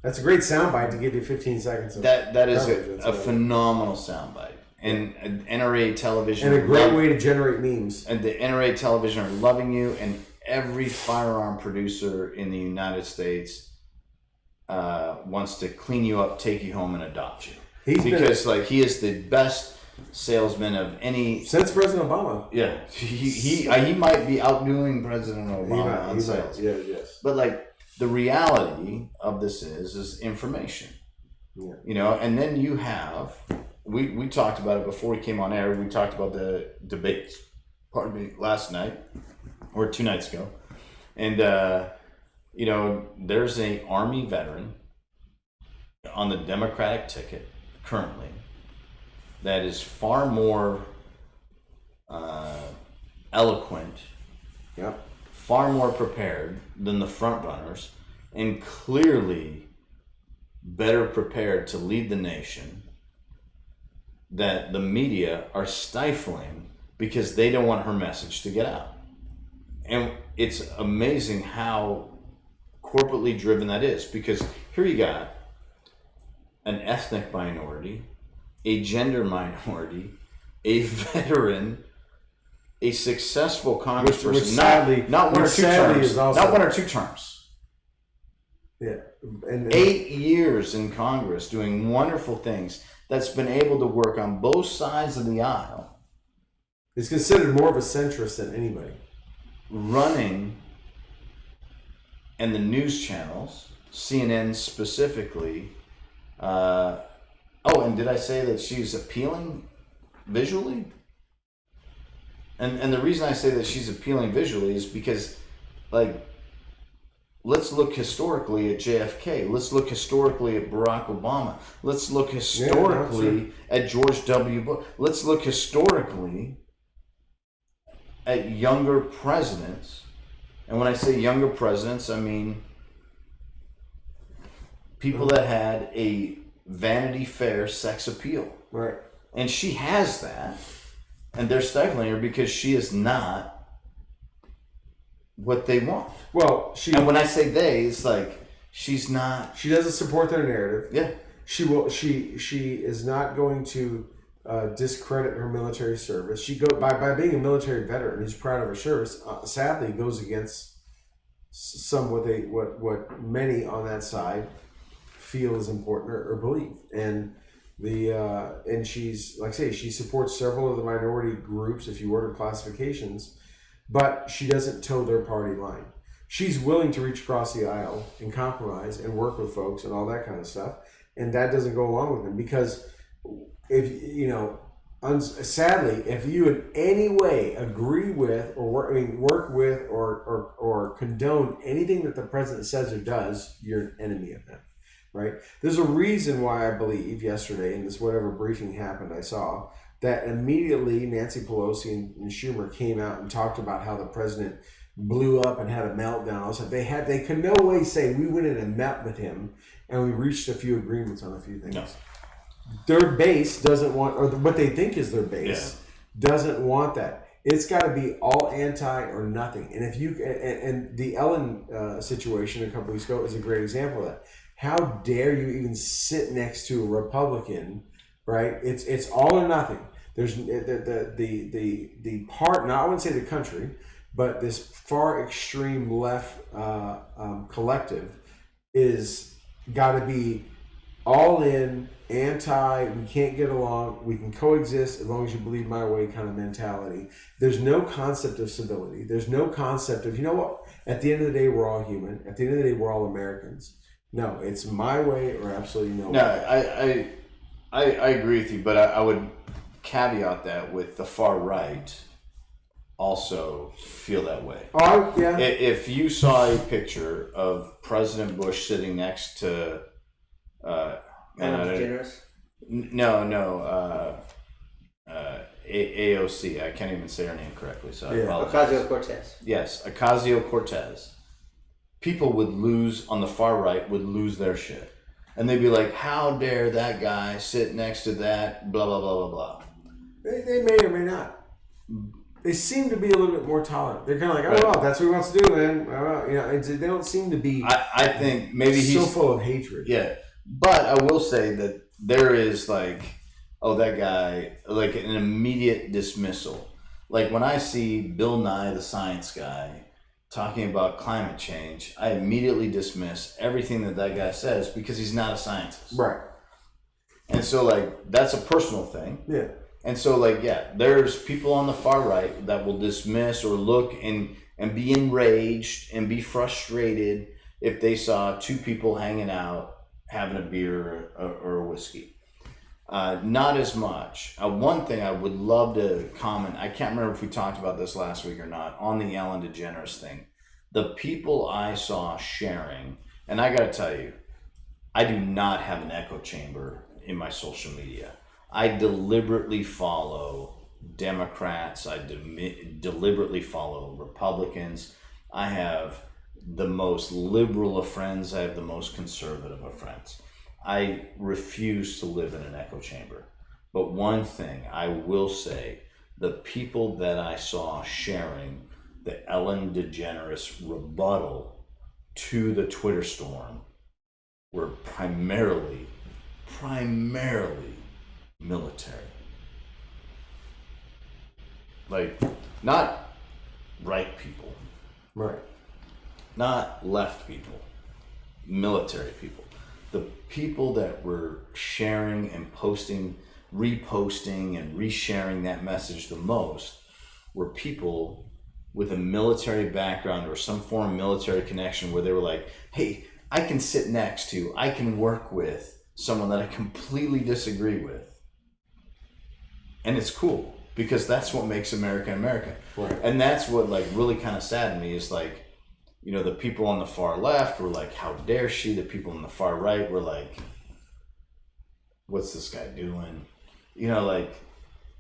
that's a great soundbite to give you 15 seconds. That is a phenomenal soundbite, and NRA television, and a great way to generate memes. And the NRA television are loving you, and every firearm producer in the United States wants to clean you up, take you home, and adopt you. He is the best salesman of any since President Obama. Yeah, he might be outdoing President Obama on sales. Yeah, yes. But the reality of this is information. Yeah. And then you have we talked about it before we came on air. We talked about the debates, last night or 2 nights ago, and there's an Army veteran on the Democratic ticket currently that is far more eloquent, far more prepared than the front runners, and clearly better prepared to lead the nation, that the media are stifling because they don't want her message to get out. And it's amazing how corporately driven that is, because here you got an ethnic minority, a gender minority, a veteran, a successful congressperson, not one or two terms. Yeah. And 8 years in Congress doing wonderful things, that's been able to work on both sides of the aisle. Is considered more of a centrist than anybody. Running, and the news channels, CNN specifically. And did I say that she's appealing visually? And the reason I say that she's appealing visually is because, let's look historically at JFK. Let's look historically at Barack Obama. Let's look historically at George W. Bush. Let's look historically at younger presidents. And when I say younger presidents, I mean people that had a Vanity Fair sex appeal. Right. And she has that. And they're stifling her because she is not what they want. Well, and when I say they, it's she's not. She doesn't support their narrative. Yeah. She will. She is not going to discredit her military service. She by being a military veteran who's proud of her service. Sadly, goes against what many on that side feel is important or believe. And and she's, like I say, she supports several of the minority groups if you order classifications, but she doesn't toe their party line. She's willing to reach across the aisle and compromise and work with folks and all that kind of stuff, and that doesn't go along with them, because sadly, if you in any way agree with or work with or condone anything that the president says or does, you're an enemy of them. Right? There's a reason why I believe yesterday in this whatever briefing happened I saw that immediately Nancy Pelosi and Schumer came out and talked about how the president blew up and had a meltdown. Also, they could no way say we went in and met with him and we reached a few agreements on a few things. No. Their base doesn't want, or what they think is their base doesn't want that. It's got to be all anti or nothing. And if you and the Ellen situation a couple weeks ago is a great example of that. How dare you even sit next to a Republican, right? It's all or nothing. There's the part, now I wouldn't say the country, but this far extreme left collective is got to be all in, anti, we can't get along, we can coexist as long as you believe my way kind of mentality. There's no concept of civility. There's no concept of, you know what, at the end of the day, we're all human. At the end of the day, we're all Americans. No, it's my way or absolutely no way. No, I agree with you, but I would caveat that with the far right also feel that way. Oh, yeah. If you saw a picture of President Bush sitting next to DeGeneres? AOC. I can't even say her name correctly, so I apologize. Ocasio-Cortez. Yes, Ocasio-Cortez. People would lose, on the far right, would lose their shit. And they'd be like, how dare that guy sit next to that, blah, blah, blah, blah, blah. They may or may not. They seem to be a little bit more tolerant. They're kind of like, oh, well, that's what he wants to do, man. They don't seem to be I think maybe so he's full of hatred. Yeah. But I will say that there is like, oh, that guy, like an immediate dismissal. Like when I see Bill Nye, the science guy, talking about climate change, I immediately dismiss everything that guy says because he's not a scientist. Right. And so, like, that's a personal thing. Yeah. And so, like, yeah, there's people on the far right that will dismiss or look and be enraged and be frustrated if they saw two people hanging out having a beer or a whiskey. Not as much. One thing I would love to comment, I can't remember if we talked about this last week or not, on the Ellen DeGeneres thing. The people I saw sharing, and I got to tell you, I do not have an echo chamber in my social media. I deliberately follow Democrats. I deliberately follow Republicans. I have the most liberal of friends. I have the most conservative of friends. I refuse to live in an echo chamber. But one thing I will say, the people that I saw sharing the Ellen DeGeneres rebuttal to the Twitter storm were primarily military. Like, not right people. Right. Not left people. Military people. The people that were sharing and posting, reposting and resharing that message the most were people with a military background or some form of military connection where they were like, hey, I can sit next to, I can work with someone that I completely disagree with. And it's cool because that's what makes America America. Right. And that's what like really kind of saddened me is like, you know, the people on the far left were like, how dare she? The people on the far right were like, what's this guy doing? You know, like,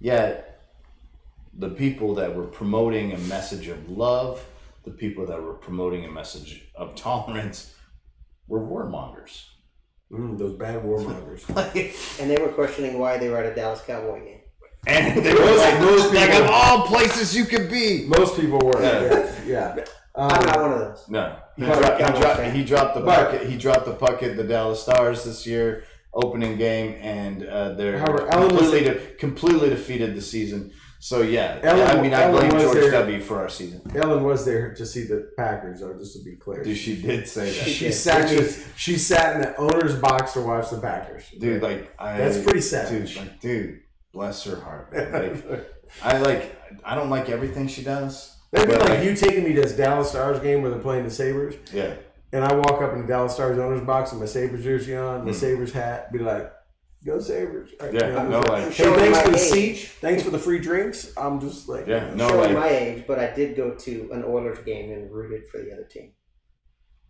yeah, the people that were promoting a message of love, the people that were promoting a message of tolerance were warmongers. Those bad warmongers. And they were questioning why they were at a Dallas Cowboy game. And they were like, like of all places you could be. Most people were. Yeah. I'm not one of those. No. He dropped the bucket. He dropped the puck at the Dallas Stars this year, opening game, and they're completely defeated the season. So yeah, I blame George W. for our season. Ellen was there to see the Packers, though, just to be clear. Dude, she did say that. She sat in the owner's box to watch the Packers. Dude, that's pretty sad. Dude, bless her heart. I don't like everything she does. That'd be like you taking me to this Dallas Stars game where they're playing the Sabres. Yeah. And I walk up in the Dallas Stars owner's box with my Sabres jersey on, my Sabres hat, be like, go Sabres. Hey, thanks for the seat. Thanks for the free drinks. I'm just like, showing my age, but I did go to an Oilers game and rooted for the other team.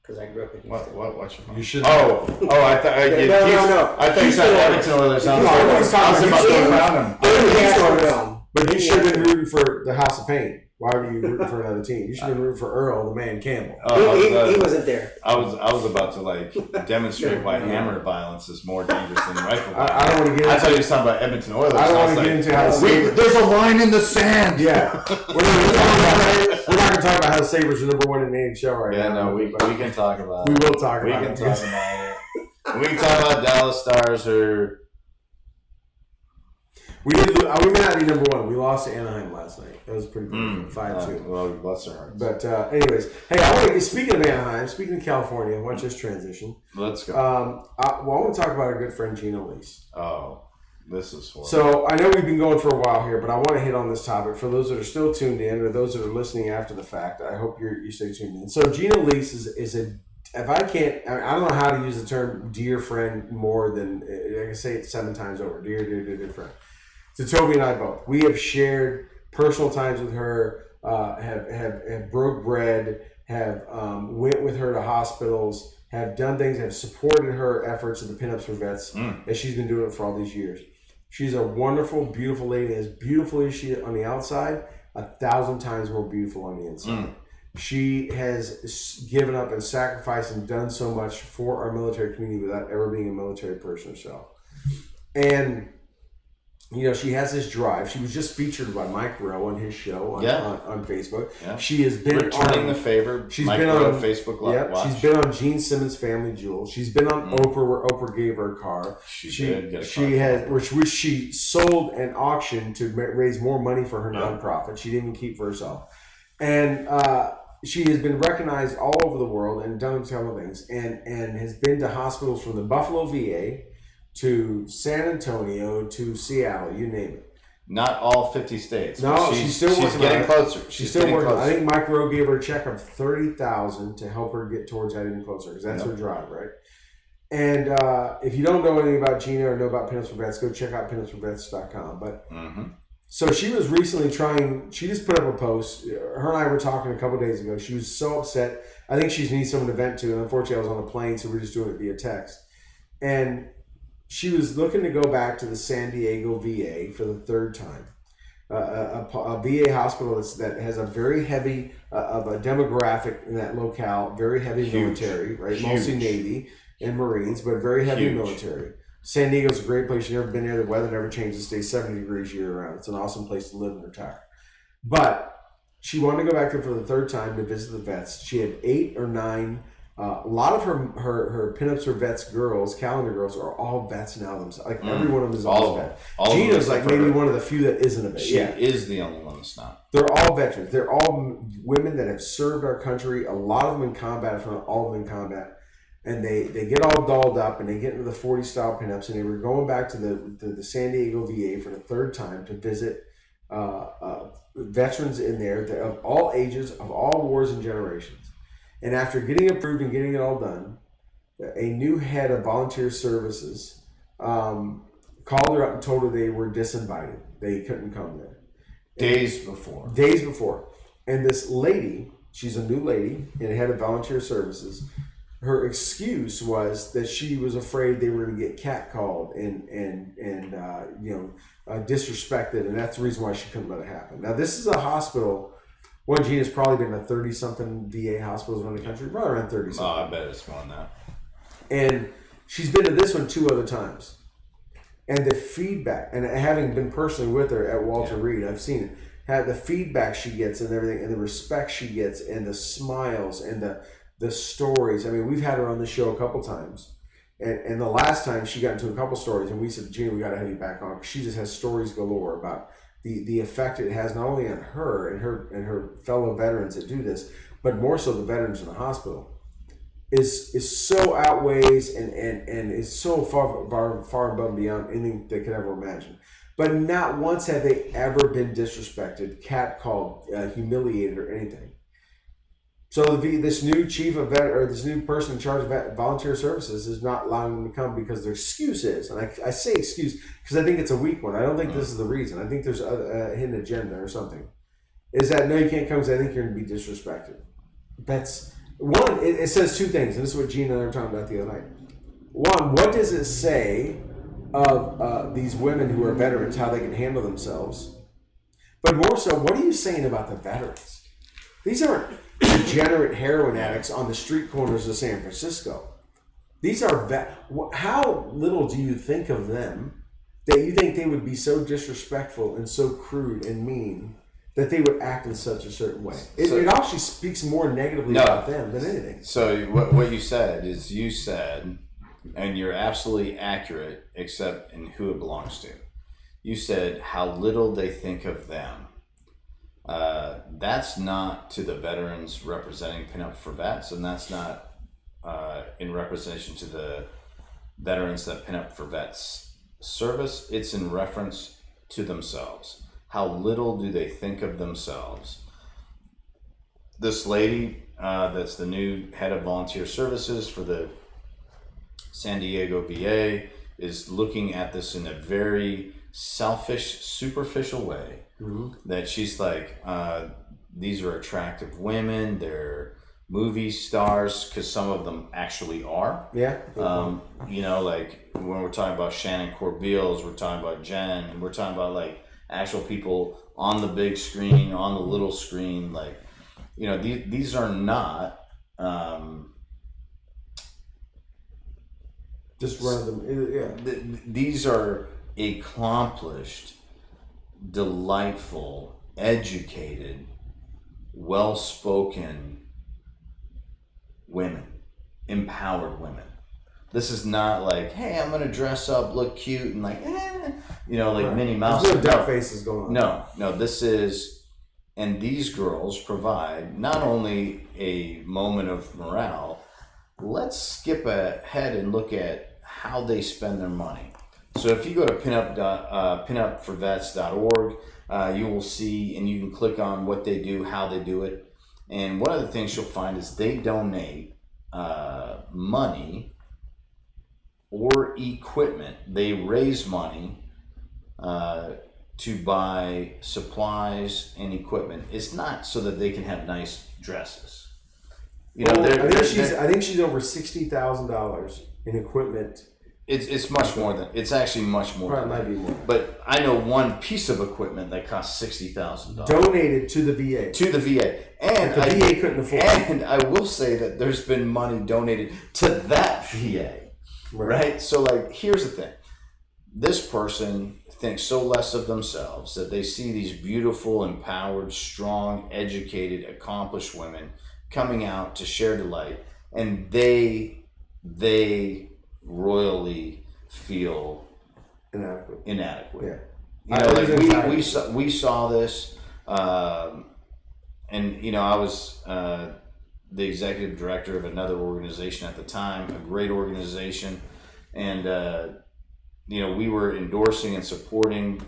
Because I grew up in Houston. What? You should. Oh! I thought. No. I thought you said Arlington Oilers. I was about to go around him. But you should have been rooting for the House of Pain. Why were you rooting for another team? You should have been rooting for Earl, the man Campbell. He wasn't there. I was about to demonstrate why hammer violence is more dangerous than rifle violence. I don't want to get into. I thought you were talking about Edmonton Oilers. I don't want to get into how there's a line in the sand. Yeah, we're not going to talk about how the Sabres are number one in the NHL right now. Yeah, no, we can talk about. We will talk about. We can talk about it. We can talk about Dallas Stars or. We may not be number one. We lost to Anaheim last night. That was pretty good. 5-2. Well, bless their hearts. But anyways, hey, I want to. Speaking of Anaheim, speaking of California, watch this transition. Let's go. I want to talk about our good friend Gina Lease. Oh, this is horrible. So I know we've been going for a while here, but I want to hit on this topic for those that are still tuned in or those that are listening after the fact. I hope you stay tuned in. So Gina Lease is a. If I can't, I don't know how to use the term dear friend more than I can say it 7 times over. Dear friend. So Toby and I both. We have shared personal times with her, have broke bread, have went with her to hospitals, have done things, have supported her efforts at the Pinups for Vets as she's been doing it for all these years. She's a wonderful, beautiful lady. As beautiful as she is on the outside, 1,000 times more beautiful on the inside. She has given up and sacrificed and done so much for our military community without ever being a military person herself. And she has this drive. She was just featured by Mike Rowe on his show on Facebook. Yeah. She has been returning the favor. She's Mike been Rowe on Facebook Live. Yeah, she's been on Gene Simmons' Family Jewel. She's been on Oprah, where Oprah gave her a car. She sold an auction to raise more money for her nonprofit. She didn't even keep for herself, and she has been recognized all over the world and done several things, and has been to hospitals from the Buffalo VA to San Antonio to Seattle, you name it. Not all 50 states. No, she's still working. She's getting closer. She's still working. I think Mike Rowe gave her a check of $30,000 to help her get towards that even closer, because that's her drive, right? And if you don't know anything about Gina or know about Pinups for Vets, go check out pinupsforvets.com. But so she was recently trying. She just put up a post. Her and I were talking a couple of days ago. She was so upset. I think she needs someone to vent to, and unfortunately, I was on a plane, so we're just doing it via text. And she was looking to go back to the San Diego VA for the 3rd time. A VA hospital that has a very heavy of a demographic in that locale, very heavy military, right? Mostly Navy and Marines, but very heavy military. San Diego's a great place. You've never been there. The weather never changes. It stays 70 degrees year round. It's an awesome place to live and retire. But she wanted to go back there for the 3rd time to visit the vets. She had 8 or 9. A lot of her Pinups for Vets girls, calendar girls, are all vets now themselves. Like every one of them is all vet. Gina's like maybe one of the few that isn't a vet. She is the only one that's not. They're all veterans. They're all women that have served our country. A lot of them in combat, if not all of them in combat. And they get all dolled up and they get into the 40 style pinups, and they were going back to the San Diego VA for the 3rd time to visit veterans in there of all ages, of all wars and generations. And after getting approved and getting it all done, a new head of volunteer services called her up and told her they were disinvited. They couldn't come there. Days before. And this lady, she's a new lady and head of volunteer services. Her excuse was that she was afraid they were going to get catcalled and disrespected, and that's the reason why she couldn't let it happen. Now, this is a hospital. Gina's probably been to 30-something VA hospitals around the country, probably around 30-something. Oh, I bet it's more than that. And she's been to this one 2 other times. And the feedback, and having been personally with her at Walter Reed, I've seen it. The feedback she gets and everything, and the respect she gets, and the smiles, and the stories. I mean, we've had her on the show a couple times. And the last time she got into a couple stories, and we said, Gina, we got to have you back on, because she just has stories galore about the effect it has not only on her and her fellow veterans that do this, but more so the veterans in the hospital, is so outweighs and is so far above and beyond anything they could ever imagine. But not once have they ever been disrespected, catcalled, humiliated, or anything. So this new chief of this new person in charge of volunteer services is not allowing them to come because their excuse is, and I say excuse because I think it's a weak one. I don't think this is the reason. I think there's a hidden agenda or something. Is that no, you can't come because I think you're going to be disrespected. That's one. It says 2 things, and this is what Gina and I were talking about the other night. One, what does it say of these women who are veterans, how they can handle themselves? But more so, what are you saying about the veterans? These aren't degenerate heroin addicts on the street corners of San Francisco. These are how little do you think of them that you think they would be so disrespectful and so crude and mean that they would act in such a certain way? It actually speaks more negatively about them than anything. So what you said is and you're absolutely accurate, except in who it belongs to. You said how little they think of them. That's not to the veterans representing Pinup for Vets, and that's not in representation to the veterans that Pinup for Vets service. It's in reference to themselves. How little do they think of themselves? This lady, that's the new head of volunteer services for the San Diego VA, is looking at this in a very selfish, superficial way. Mm-hmm. That she's like, these are attractive women, they're movie stars, because some of them actually are. Yeah. You know, like when we're talking about Shannon Corbeils, we're talking about Jen, and we're talking about like actual people on the big screen, on the little screen. Like, you know, these are not just random. Yeah. These are accomplished, delightful, educated, well-spoken women, empowered women. This is not like, hey, I'm gonna dress up, look cute, and like, you know, like Minnie Mouse. There's no duck faces going on. No, this is, and these girls provide not only a moment of morale. Let's skip ahead and look at how they spend their money. So if you go to pinupforvets.org, you will see, and you can click on what they do, how they do it. And one of the things you'll find is they donate money or equipment. They raise money to buy supplies and equipment. It's not so that they can have nice dresses. You know, I think she's over $60,000 in equipment. It's much more than, it's actually much more. Probably might be more. But I know one piece of equipment that costs $60,000 donated to the VA. And the VA couldn't afford it. And I will say that there's been money donated to that VA, right? So like, here's the thing: this person thinks so less of themselves that they see these beautiful, empowered, strong, educated, accomplished women coming out to share delight, and they royally feel inadequate. Yeah. You know, like we saw this, and you know, I was the executive director of another organization at the time, a great organization, and you know, we were endorsing and supporting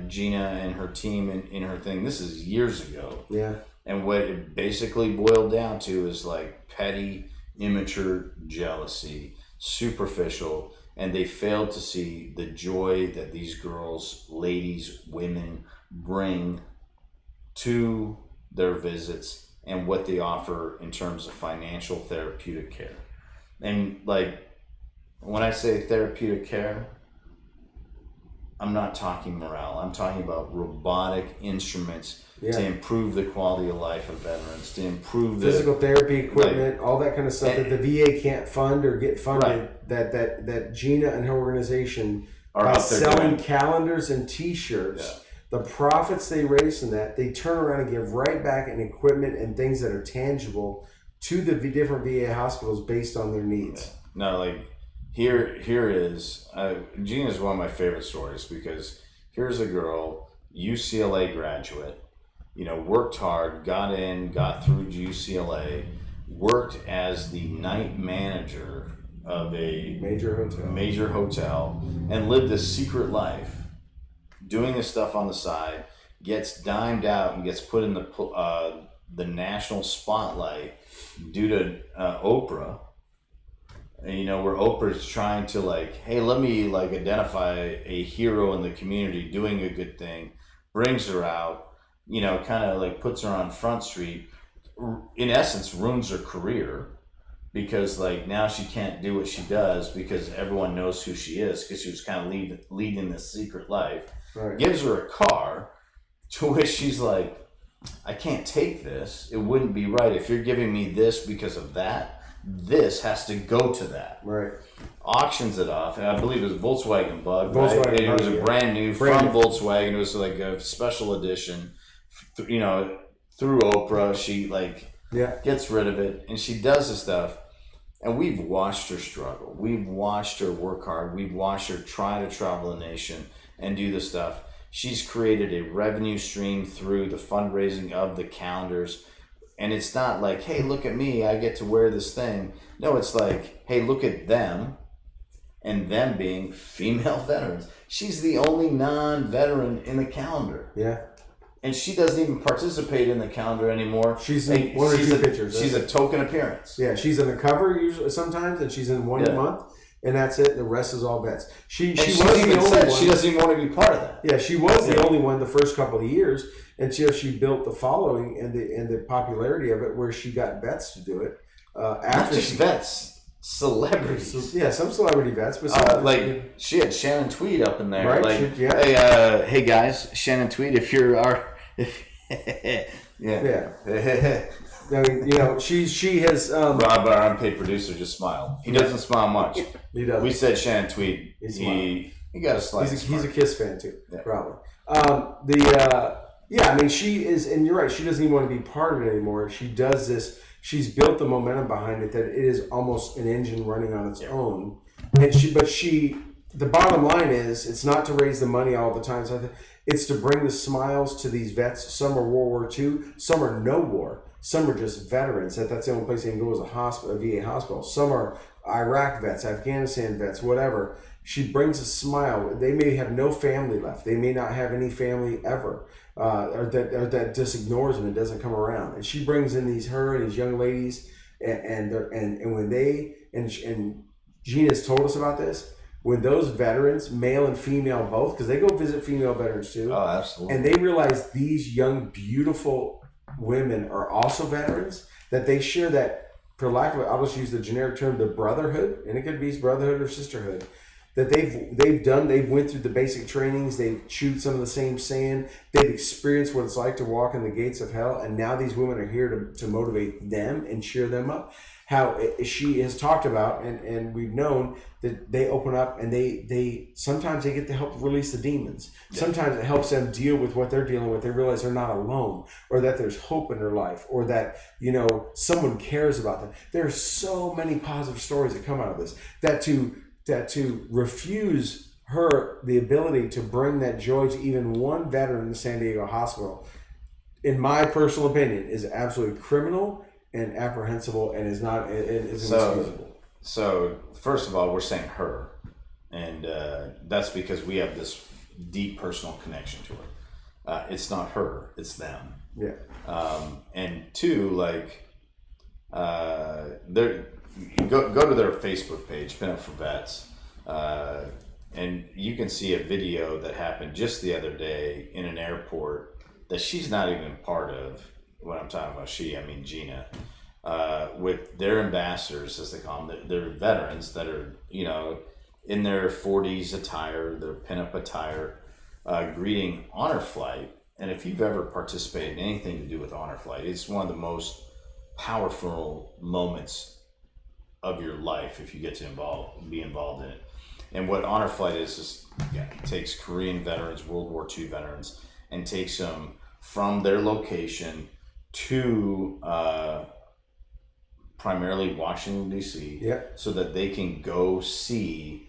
Gina and her team in her thing. This is years ago. Yeah. And what it basically boiled down to is like petty, immature jealousy, superficial, and they failed to see the joy that these girls, ladies, women bring to their visits and what they offer in terms of financial therapeutic care. And like, when I say therapeutic care, I'm not talking morale. I'm talking about robotic instruments to improve the quality of life of veterans, to improve the physical therapy equipment, all that kind of stuff that the VA can't fund or get funded. Right. That Gina and her organization are out there selling calendars and T-shirts. Yeah. The profits they raise from that, they turn around and give right back in equipment and things that are tangible to the different VA hospitals based on their needs. Yeah. No, like here is Gina is one of my favorite stories, because here's a girl, UCLA graduate. You know, worked hard, got through UCLA, worked as the night manager of a major hotel, and lived a secret life, doing this stuff on the side, gets dimed out and gets put in the national spotlight due to Oprah. And, you know, where Oprah's trying to like, hey, let me like identify a hero in the community doing a good thing, brings her out, you know, kind of like puts her on Front Street, in essence ruins her career, because like now she can't do what she does because everyone knows who she is, because she was kind of leading this secret life. Right. Gives her a car, To which she's like, I can't take this. It wouldn't be right. If you're giving me this because of that, this has to go to that. Right. Auctions it off, and I believe it was Volkswagen Bug. Volkswagen right? It was Bug, a yeah. brand new from Volkswagen. It was like a special edition, you know, through Oprah. She like gets rid of it, and she does this stuff. And we've watched her struggle. We've watched her work hard. We've watched her try to travel the nation and do this stuff. She's created a revenue stream through the fundraising of the calendars. And it's not like, hey, look at me, I get to wear this thing. No, it's like, hey, look at them, and them being female veterans. She's the only non-veteran in the calendar. Yeah. And she doesn't even participate in the calendar anymore. She's in one or two pictures. She's a token appearance. Yeah, she's on the cover usually sometimes, and she's in one month, and that's it. The rest is all vets. She was the only one. She doesn't even want to be part of that. Yeah, she was the only one the first couple of years, and she built the following and the popularity of it, where she got vets to do it. Not just vets, celebrities. Yeah, some celebrity vets, but like she had Shannon Tweed up in there. Right? Like, hey, hey guys, Shannon Tweed, if you're our, yeah. I mean, you know, she has. Rob, our unpaid producer, just smiled. He doesn't smile much. He does. We said Shannon Tweed. He got a slight. He's a Kiss fan too, probably. I mean, she is, and you're right. She doesn't even want to be part of it anymore. She does this. She's built the momentum behind it that it is almost an engine running on its own. And the bottom line is, it's not to raise the money all the time. So it's to bring the smiles to these vets. Some are World War II. Some are no war. Some are just veterans. That's the only place they can go is a VA hospital. Some are Iraq vets, Afghanistan vets, whatever. She brings a smile. They may have no family left. They may not have any family ever, or that just ignores them and doesn't come around. And she brings in these young ladies, and when they and Gina's told us about this. When those veterans, male and female both, because they go visit female veterans too. Oh, absolutely. And they realize these young, beautiful women are also veterans, that they share that, for lack of it, I'll just use the generic term, the brotherhood, and it could be brotherhood or sisterhood, that they've went through the basic trainings, they've chewed some of the same sand, they've experienced what it's like to walk in the gates of hell, and now these women are here to motivate them and cheer them up. How she has talked about, and we've known that they open up, and they sometimes they get to help release the demons. Yeah. Sometimes it helps them deal with what they're dealing with. They realize they're not alone, or that there's hope in their life, or that, you know, someone cares about them. There are so many positive stories that come out of this, that to refuse her the ability to bring that joy to even one veteran in the San Diego hospital, in my personal opinion, is absolutely criminal and apprehensible, and is not inexcusable. So first of all, we're saying her, and that's because we have this deep personal connection to her. It's not her, it's them. Yeah. And two, like, you go to their Facebook page, Pin Up for Vets, and you can see a video that happened just the other day in an airport that she's not even part of. When I'm talking about I mean Gina, with their ambassadors, as they call them, they're veterans that are, you know, in their 40s attire, their pinup attire, greeting Honor Flight. And if you've ever participated in anything to do with Honor Flight, it's one of the most powerful moments of your life if you get to be involved in it. And what Honor Flight is it takes Korean veterans, World War II veterans, and takes them from their location to primarily Washington, D.C., so that they can go see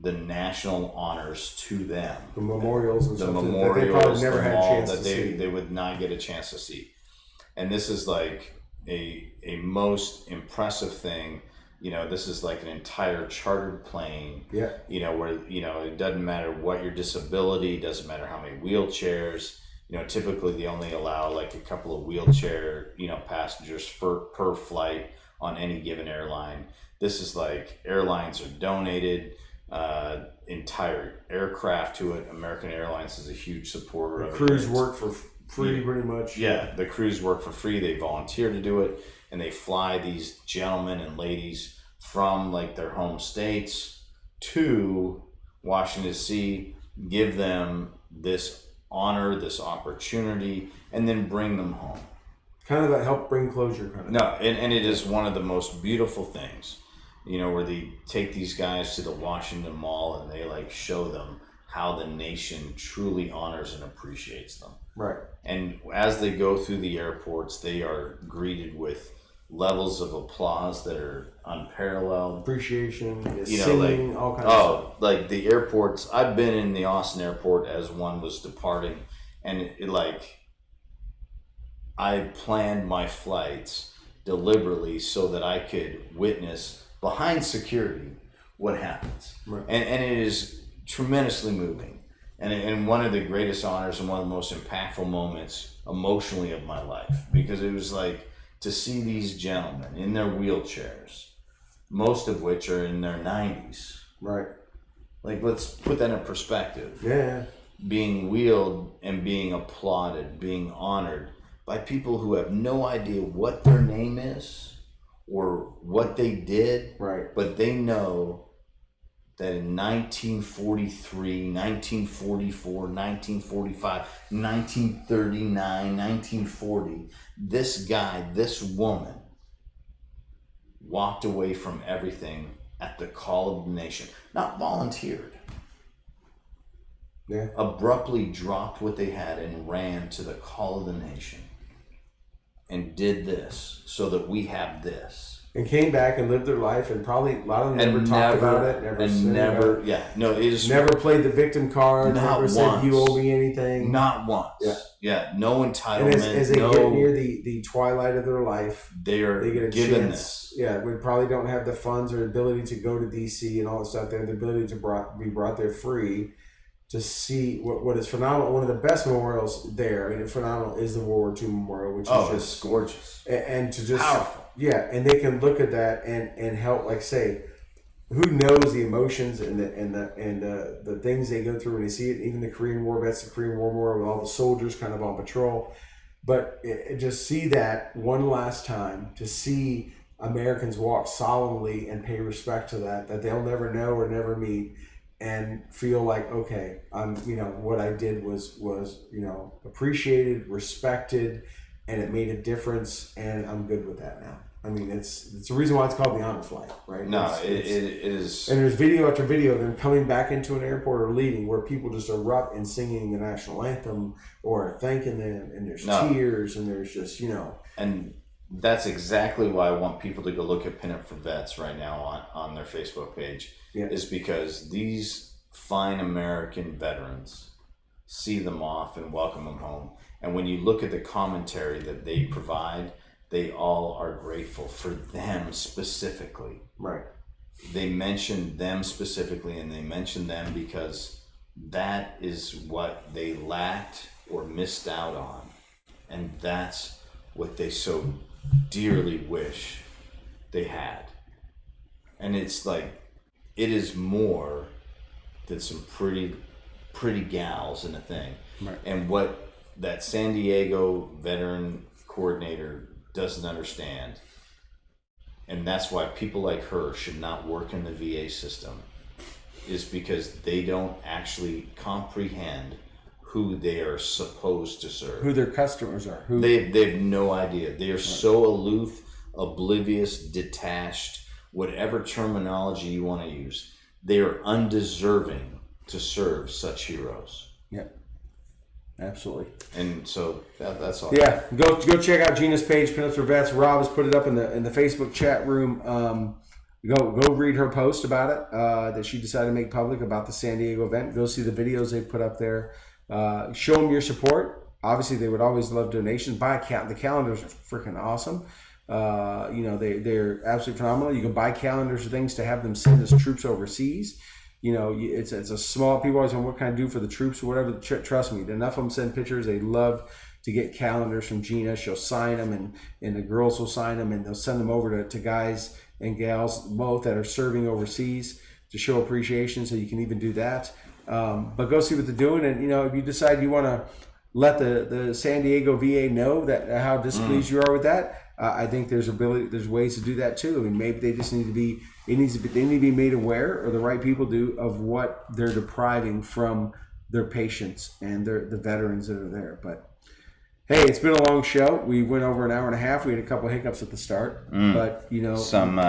the national honors to them. The memorials and the stuff memorials, that they probably never had a chance that to see. They would not get a chance to see. And this is like a most impressive thing. You know, this is like an entire chartered plane. Yeah. You know, where, you know, it doesn't matter what your disability, doesn't matter how many wheelchairs. You know, typically they only allow like a couple of wheelchair, you know, passengers per flight on any given airline. This is like airlines are donated entire aircraft to it. American Airlines is a huge supporter of it. Crews work for free, pretty much. Yeah, the crews work for free. They volunteer to do it, and they fly these gentlemen and ladies from like their home states to Washington, D.C., give them this honor, this opportunity, and then bring them home. Kind of that help bring closure kind of. No, and it is one of the most beautiful things, where they take these guys to the Washington Mall and they like show them how the nation truly honors and appreciates them. Right. And as they go through the airports, they are greeted with levels of applause that are unparalleled. Appreciation, singing, all kinds of stuff. Like the airports. I've been in the Austin airport as one was departing, and I planned my flights deliberately so that I could witness behind security what happens. Right. And it is tremendously moving. And one of the greatest honors and one of the most impactful moments emotionally of my life, because it was like to see these gentlemen in their wheelchairs, most of which are in their 90s. Right. Like, let's put that in perspective. Yeah. Being wheeled and being applauded, being honored by people who have no idea what their name is or what they did. Right. But they know that in 1943, 1944, 1945, 1939, 1940, this guy, this woman walked away from everything at the call of the nation. Not volunteered. Yeah. Abruptly dropped what they had and ran to the call of the nation and did this so that we have this. And came back and lived their life, and probably a lot of them never talked about it. Never played the victim card. Never said you owe me anything. Not once. Yeah. No entitlement. And as they get near the twilight of their life, they get a given chance. Yeah, we probably don't have the funds or ability to go to DC and all that stuff. They have the ability to be brought there free to see what is phenomenal. One of the best memorials there, and phenomenal, is the World War II Memorial, which is just gorgeous and to just powerful. Yeah, and they can look at that and help, like say, who knows the emotions and the things they go through when they see it. Even the Korean War vets, the Korean War Memorial, with all the soldiers kind of on patrol, but just see that one last time, to see Americans walk solemnly and pay respect to that they'll never know or never meet, and feel like, okay, I'm, what I did was appreciated, respected, and it made a difference, and I'm good with that now. I mean, it's the reason why it's called the honor flight, right? No, it is. And there's video after video of them coming back into an airport or leaving, where people just erupt and singing the national anthem or thanking them, and there's tears, and there's just, And that's exactly why I want people to go look at Pin Up for Vets right now on their Facebook page. Yeah. Is because these fine American veterans see them off and welcome them home. And when you look at the commentary that they provide, they all are grateful for them specifically. Right. They mention them specifically, and they mention them because that is what they lacked or missed out on. And that's what they so dearly wish they had. And it's like, it is more than some pretty gals in a thing. Right. And what that San Diego veteran coordinator doesn't understand, and that's why people like her should not work in the VA system, is because they don't actually comprehend who they are supposed to serve, who their customers are. They have no idea. They are so aloof, oblivious, detached, whatever terminology you want to use. They are undeserving to serve such heroes. Yeah. Absolutely. And so that's all. Yeah, go check out Gina's page, Pin Up for Vets. Rob has put it up in the Facebook chat room. Go read her post about it that she decided to make public about the San Diego event. Go see the videos they put up there. Show them your support. Obviously, they would always love donations. Buy a calendar. The calendars are freaking awesome. They're absolutely phenomenal. You can buy calendars or things to have them send as troops overseas. It's a small, people always want, what can I do for the troops or whatever. Trust me, enough of them send pictures. They love to get calendars from Gina. She'll sign them, and the girls will sign them, and they'll send them over to guys and gals both that are serving overseas to show appreciation. So you can even do that. But go see what they're doing, and if you decide you want to let the San Diego VA know that how displeased you are with that, I think there's ways to do that too. I mean, maybe they just need to be made aware, or the right people do, of what they're depriving from their patients and the veterans that are there. But hey, it's been a long show. We went over an hour and a half. We had a couple of hiccups at the start, but some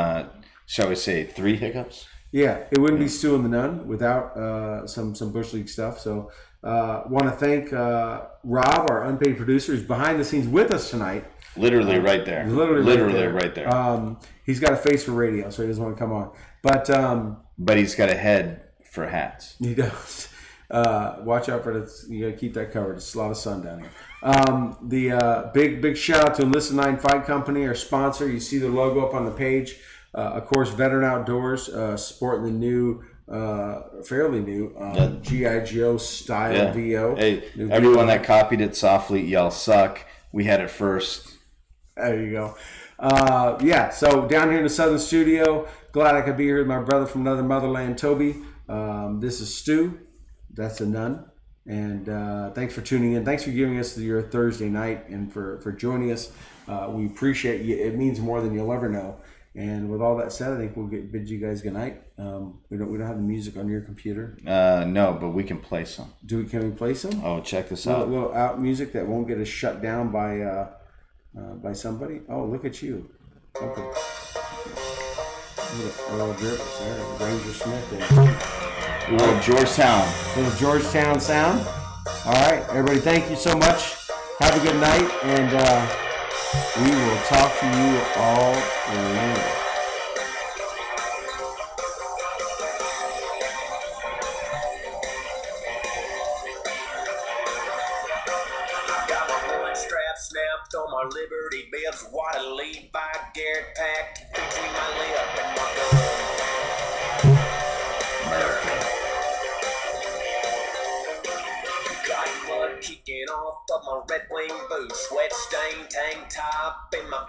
shall we say 3 hiccups? Yeah, it wouldn't be Stu and the Nunn without some Bush League stuff. So want to thank Rob, our unpaid producer, who's behind the scenes with us tonight. Literally right there. Literally right there. He's got a face for radio, so he doesn't want to come on. But he's got a head for hats. He does. Watch out for this. You got to keep that covered. It's a lot of sun down here. The big shout out to Enlisted 9 Fight Company, our sponsor. You see the logo up on the page. Of course, Veteran Outdoors, sporting the new, fairly new G.I. Joe style VO. Hey, everyone that copied it softly, y'all suck. We had it first. There you go. So down here in the Southern Studio, glad I could be here with my brother from another motherland, Toby. This is Stu. That's a Nunn. And thanks for tuning in. Thanks for giving us your Thursday night and for joining us. We appreciate you. It means more than you'll ever know. And with all that said, I think we'll bid you guys good night. We don't have the music on your computer. No, but we can play some. Can we play some? Oh, check this out. A little out music that won't get us shut down by somebody. Oh, look at you. Okay. Earl Drippers there. Ranger Smith there. Little Georgetown. Little Georgetown sound. All right, everybody, thank you so much. Have a good night, and we will talk to you all later. Got my one strap snapped on my Liberty bibs, white Levi Garrett packed between my lip and my gun. Got mud kicking off of my Red Wing boots, sweat stained tank top in my